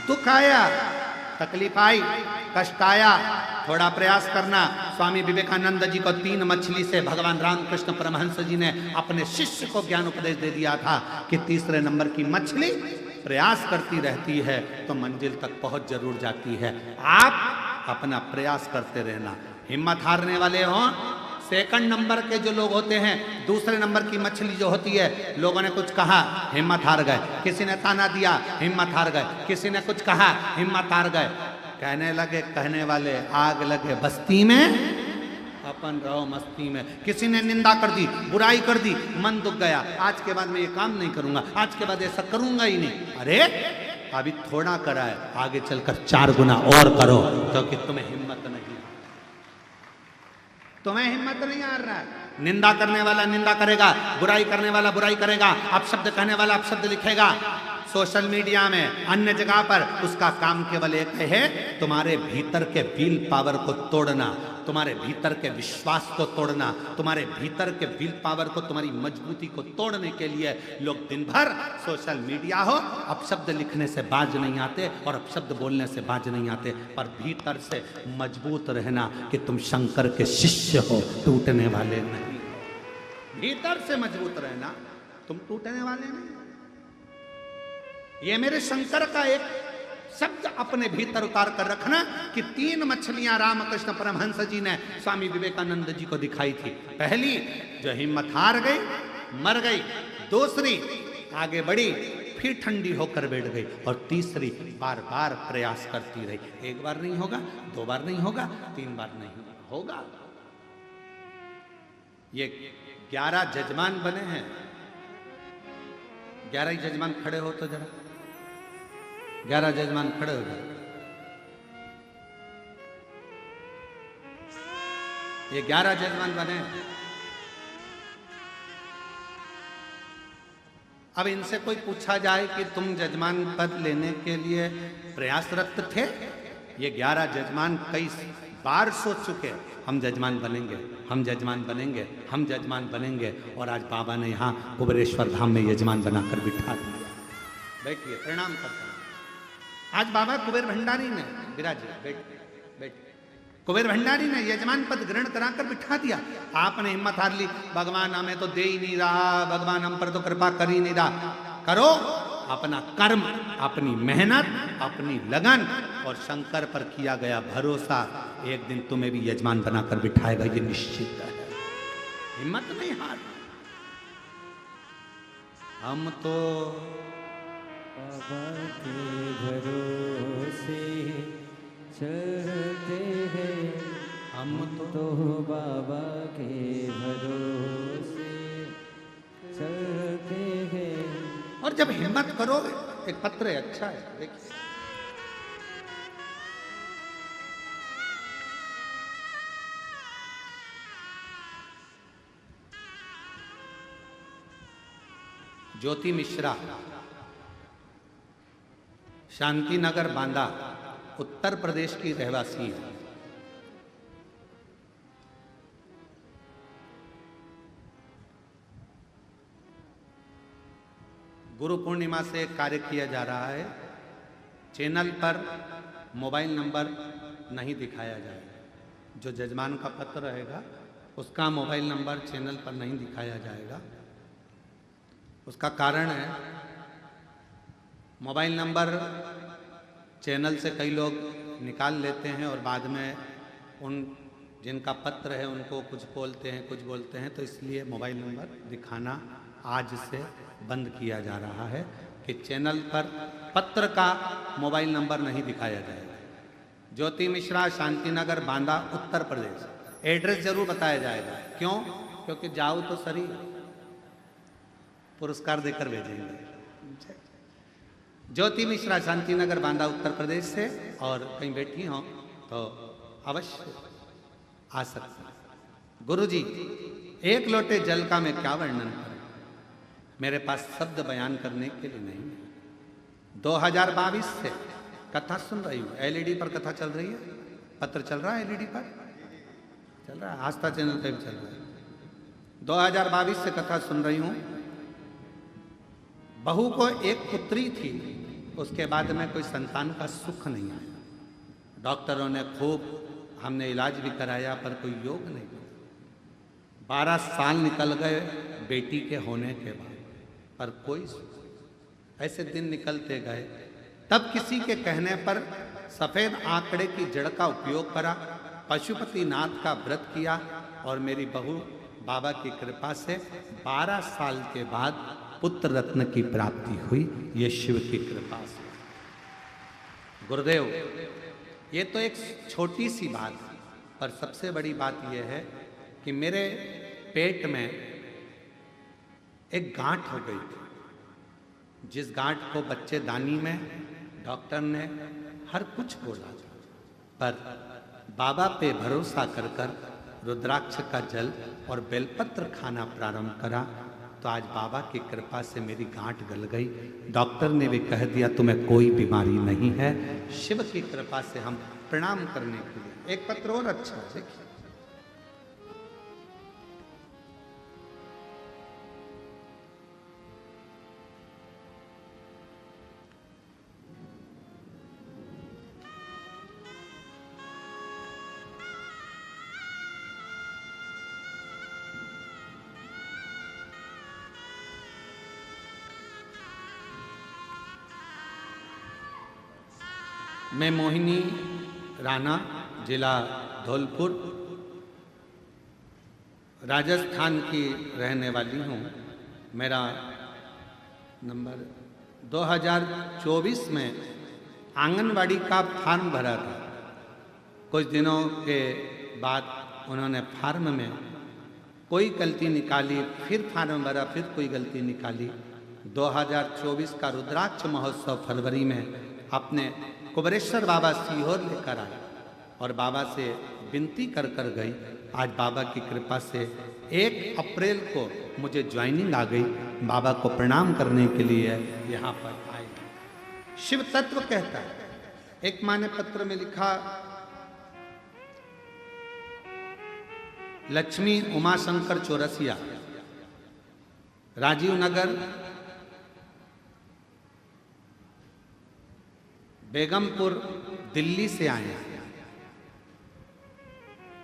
दुख आया, तकलीफ आई, कष्ट आया, थोड़ा प्रयास करना। स्वामी विवेकानंद जी को 3 मछली से भगवान रामकृष्ण परमहंस जी ने अपने शिष्य को ज्ञान उपदेश दे दिया था कि तीसरे नंबर की मछली प्रयास करती रहती है तो मंजिल तक पहुंच जरूर जाती है। आप अपना प्रयास करते रहना, हिम्मत हारने वाले हों। सेकंड नंबर के जो लोग होते हैं, दूसरे नंबर की मछली जो होती है, लोगों ने कुछ कहा, हिम्मत हार गए, किसी ने ताना दिया, हिम्मत हार गए, किसी ने कुछ कहा, हिम्मत हार गए। कहने लगे कहने वाले, आग लगे बस्ती में, अपन रहो मस्ती में। किसी ने निंदा कर दी, बुराई कर दी, मन दुख गया, आज के बाद मैं ये काम नहीं करूंगा, आज के बाद ऐसा करूंगा ही नहीं। अरे अभी थोड़ा करा है, आगे चलकर 4 गुना और करो, क्योंकि तुम्हें हिम्मत नहीं आ रहा है। निंदा करने वाला निंदा करेगा, बुराई करने वाला बुराई करेगा, अपशब्द कहने वाला अपशब्द लिखेगा। सोशल मीडिया में, अन्य जगह पर उसका काम केवल एक है, तुम्हारे भीतर के विल पावर को तोड़ना, तुम्हारे भीतर के विश्वास को तोड़ना, तुम्हारे भीतर के विल पावर को, तुम्हारी मजबूती को तोड़ने के लिए लोग दिन भर सोशल मीडिया हो, अपशब्द लिखने से बाज नहीं आते और अपशब्द बोलने से बाज नहीं आते, पर भीतर से मजबूत रहना कि तुम शंकर के शिष्य हो, टूटने वाले नहीं। भीतर से मजबूत रहना, तुम टूटने वाले नहीं। ये मेरे शंकर का एक शब्द अपने भीतर उतार कर रखना कि 3 मछलियां रामकृष्ण परमहंस जी ने स्वामी विवेकानंद जी को दिखाई थी। पहली जो हिम्मत हार गई, मर गई, दूसरी आगे बढ़ी, फिर ठंडी होकर बैठ गई, और तीसरी बार बार प्रयास करती रही। 1 बार नहीं होगा, 2 बार नहीं होगा, 3 बार नहीं होगा। ये 11 जजमान बने हैं। 11 ही जजमान खड़े हो तो जरा, 11 जजमान खड़े हो जाए। ये 11 जजमान बने। अब इनसे कोई पूछा जाए कि तुम जजमान पद लेने के लिए प्रयासरत थे? ये 11 जजमान कई बार सोच चुके, हम जजमान बनेंगे, हम जजमान बनेंगे, हम जजमान बनेंगे, और आज बाबा ने यहाँ कुबेरेश्वर धाम में यजमान बनाकर बिठा दिया। बैठिए, प्रणाम करता हूं। आज बाबा कुबेर भंडारी ने, विराजिए, बैठ, कुबेर भंडारी ने यजमान पद ग्रहण कराकर बिठा दिया। आपने हिम्मत हार ली, भगवान हमें तो दे ही नहीं रहा, भगवान हम पर तो कृपा कर ही नहीं रहा। करो अपना कर्म, अपनी मेहनत, अपनी लगन और शंकर पर किया गया भरोसा, एक दिन तुम्हें भी यजमान बनाकर बिठाएगा, ये निश्चित है। हिम्मत नहीं हार। हम तो बाबा के भरोसे चलते हैं, हम तो बाबा के भरोसे चलते हैं। और जब हिम्मत करोगे, एक पत्र है, अच्छा है, देखिए। ज्योति मिश्रा, शांति नगर बांदा, उत्तर प्रदेश की रहवासी है। गुरु पूर्णिमा से एक कार्य किया जा रहा है। चैनल पर मोबाइल नंबर नहीं दिखाया जाएगा। जो जजमान का पत्र रहेगा उसका मोबाइल नंबर चैनल पर नहीं दिखाया जाएगा। उसका कारण है, मोबाइल नंबर चैनल से कई लोग निकाल लेते हैं और बाद में उन जिनका पत्र है उनको कुछ बोलते हैं, कुछ बोलते हैं, तो इसलिए मोबाइल नंबर दिखाना आज से बंद किया जा रहा है कि चैनल पर पत्र का मोबाइल नंबर नहीं दिखाया जाएगा। ज्योति मिश्रा, शांतिनगर, बांदा, उत्तर प्रदेश। एड्रेस जरूर बताया जाएगा। क्यों? क्योंकि जाओ तो सरी, पुरस्कार देकर भेजेंगे। ज्योति मिश्रा, शांतिनगर, बांदा, उत्तर प्रदेश से, और कहीं बैठी हो तो अवश्य आ सकते हैं। गुरुजी, 1 लोटे जल का मैं क्या वर्णन करूं, मेरे पास शब्द बयान करने के लिए नहीं है। 2022 से कथा सुन रही हूँ। एलईडी पर कथा चल रही है, पत्र चल रहा है, एलईडी पर चल रहा है, आस्था चैनल पे भी चल रहा है। 2022 से कथा सुन रही हूँ। बहू को एक पुत्री थी, उसके बाद में कोई संतान का सुख नहीं आया। डॉक्टरों ने खूब, हमने इलाज भी कराया, पर कोई योग नहीं। 12 साल निकल गए बेटी के होने के बाद, पर कोई ऐसे दिन निकलते गए। तब किसी के कहने पर सफेद आंकड़े की जड़ का उपयोग करा, पशुपतिनाथ का व्रत किया, और मेरी बहू बाबा की कृपा से 12 साल के बाद पुत्र रत्न की प्राप्ति हुई। ये शिव की कृपा से। गुरुदेव, ये तो एक छोटी सी बात है, पर सबसे बड़ी बात यह है कि मेरे पेट में एक गांठ हो गई थी, जिस गांठ को बच्चेदानी में डॉक्टर ने हर कुछ बोला, पर बाबा पे भरोसा कर कर रुद्राक्ष का जल और बेलपत्र खाना प्रारंभ करा तो आज बाबा की कृपा से मेरी गांठ गल गई। डॉक्टर ने भी कह दिया तुम्हें कोई बीमारी नहीं है। शिव की कृपा से हम प्रणाम करने के लिए एक पत्र और अच्छा है, देखिए। मैं मोहिनी राणा, जिला धौलपुर, राजस्थान की रहने वाली हूँ। मेरा नंबर 2024 में आंगनवाड़ी का फॉर्म भरा था। कुछ दिनों के बाद उन्होंने फॉर्म में कोई गलती निकाली, फिर फॉर्म भरा, फिर कोई गलती निकाली। 2024 का रुद्राक्ष महोत्सव फरवरी में अपने कुबरेश्वर बाबा सीहोर लेकर आए और बाबा से विनती कर कर गई। आज बाबा की कृपा से 1 अप्रैल को मुझे ज्वाइनिंग आ गई। बाबा को प्रणाम करने के लिए यहाँ पर आए। शिव तत्व कहता है, एक माँ ने पत्र में लिखा, लक्ष्मी उमाशंकर चौरसिया, राजीव नगर, बेगमपुर, दिल्ली से आए हैं।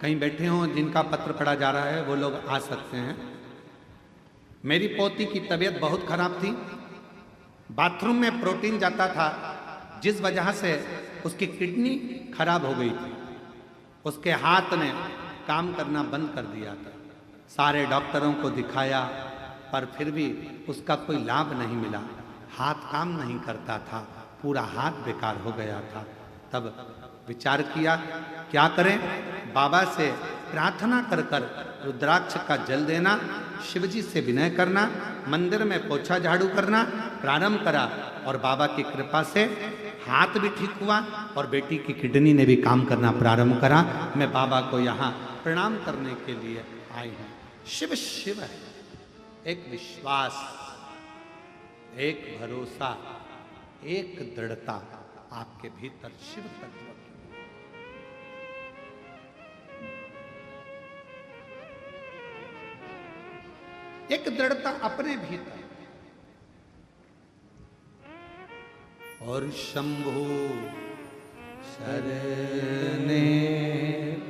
कहीं बैठे हों जिनका पत्र पढ़ा जा रहा है वो लोग आ सकते हैं। मेरी पोती की तबीयत बहुत खराब थी। बाथरूम में प्रोटीन जाता था, जिस वजह से उसकी किडनी खराब हो गई थी। उसके हाथ ने काम करना बंद कर दिया था। सारे डॉक्टरों को दिखाया पर फिर भी उसका कोई लाभ नहीं मिला। हाथ काम नहीं करता था, पूरा हाथ बेकार हो गया था। तब विचार किया क्या करें। बाबा से प्रार्थना कर कर रुद्राक्ष का जल देना, शिवजी से विनय करना, मंदिर में पोछा झाड़ू करना प्रारंभ करा और बाबा की कृपा से हाथ भी ठीक हुआ और बेटी की किडनी ने भी काम करना प्रारंभ करा। मैं बाबा को यहाँ प्रणाम करने के लिए आई हूँ। शिव शिव है, एक विश्वास, एक भरोसा, एक दृढ़ता आपके भीतर शिव तत्व की। एक दृढ़ता अपने भीतर। और शंभु शरणे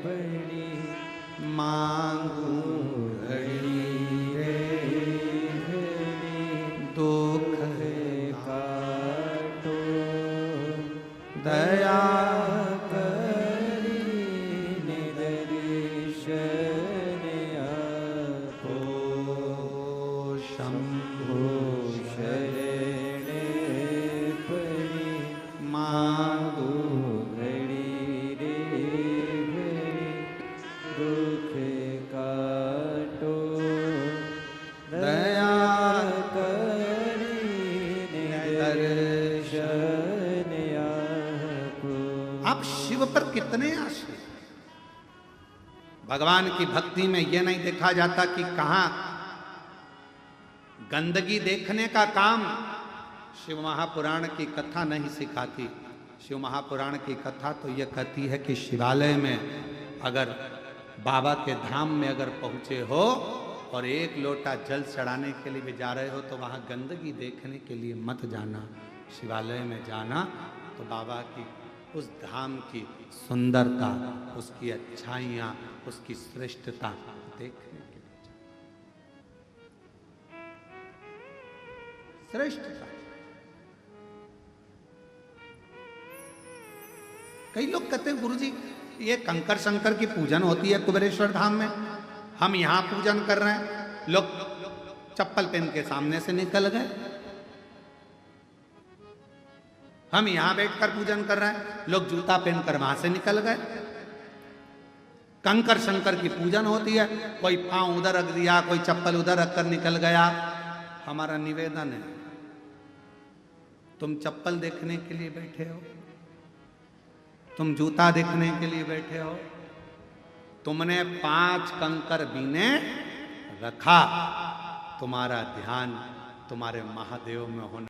पड़ी मांगू घड़ी रे दुख काटो दया करी निदर्शन आपो। शंभु शरणे पड़ी मांगू घड़ी रे घड़ी दुख काटो दया करी निदर्शन आपो। आप शिव पर कितने आश्रित। भगवान की भक्ति में यह नहीं देखा जाता कि कहां गंदगी देखने का काम शिव महापुराण की कथा नहीं सिखाती। शिव महापुराण की कथा तो यह कहती है कि शिवालय में अगर बाबा के धाम में अगर पहुंचे हो और एक लोटा जल चढ़ाने के लिए भी जा रहे हो तो वहां गंदगी देखने के लिए मत जाना। शिवालय में जाना तो बाबा की उस धाम की सुंदरता, उसकी अच्छाइयाँ, उसकी श्रेष्ठता देखने के लिए श्रेष्ठता। कई लोग कहते हैं गुरुजी ये कंकर शंकर की पूजन होती है कुबेरेश्वर धाम में, हम यहाँ पूजन कर रहे हैं। लोग चप्पल पहन के सामने से निकल गए। हम यहाँ बैठकर पूजन कर रहे हैं, लोग जूता पहनकर वहां से निकल गए। कंकर शंकर की पूजन होती है, कोई पांव उधर रख दिया, कोई चप्पल उधर रखकर निकल गया। हमारा निवेदन है, तुम चप्पल देखने के लिए बैठे हो, तुम जूता देखने के लिए बैठे हो, तुमने 5 कंकर बीने रखा, तुम्हारा ध्यान तुम्हारे महादेव में होना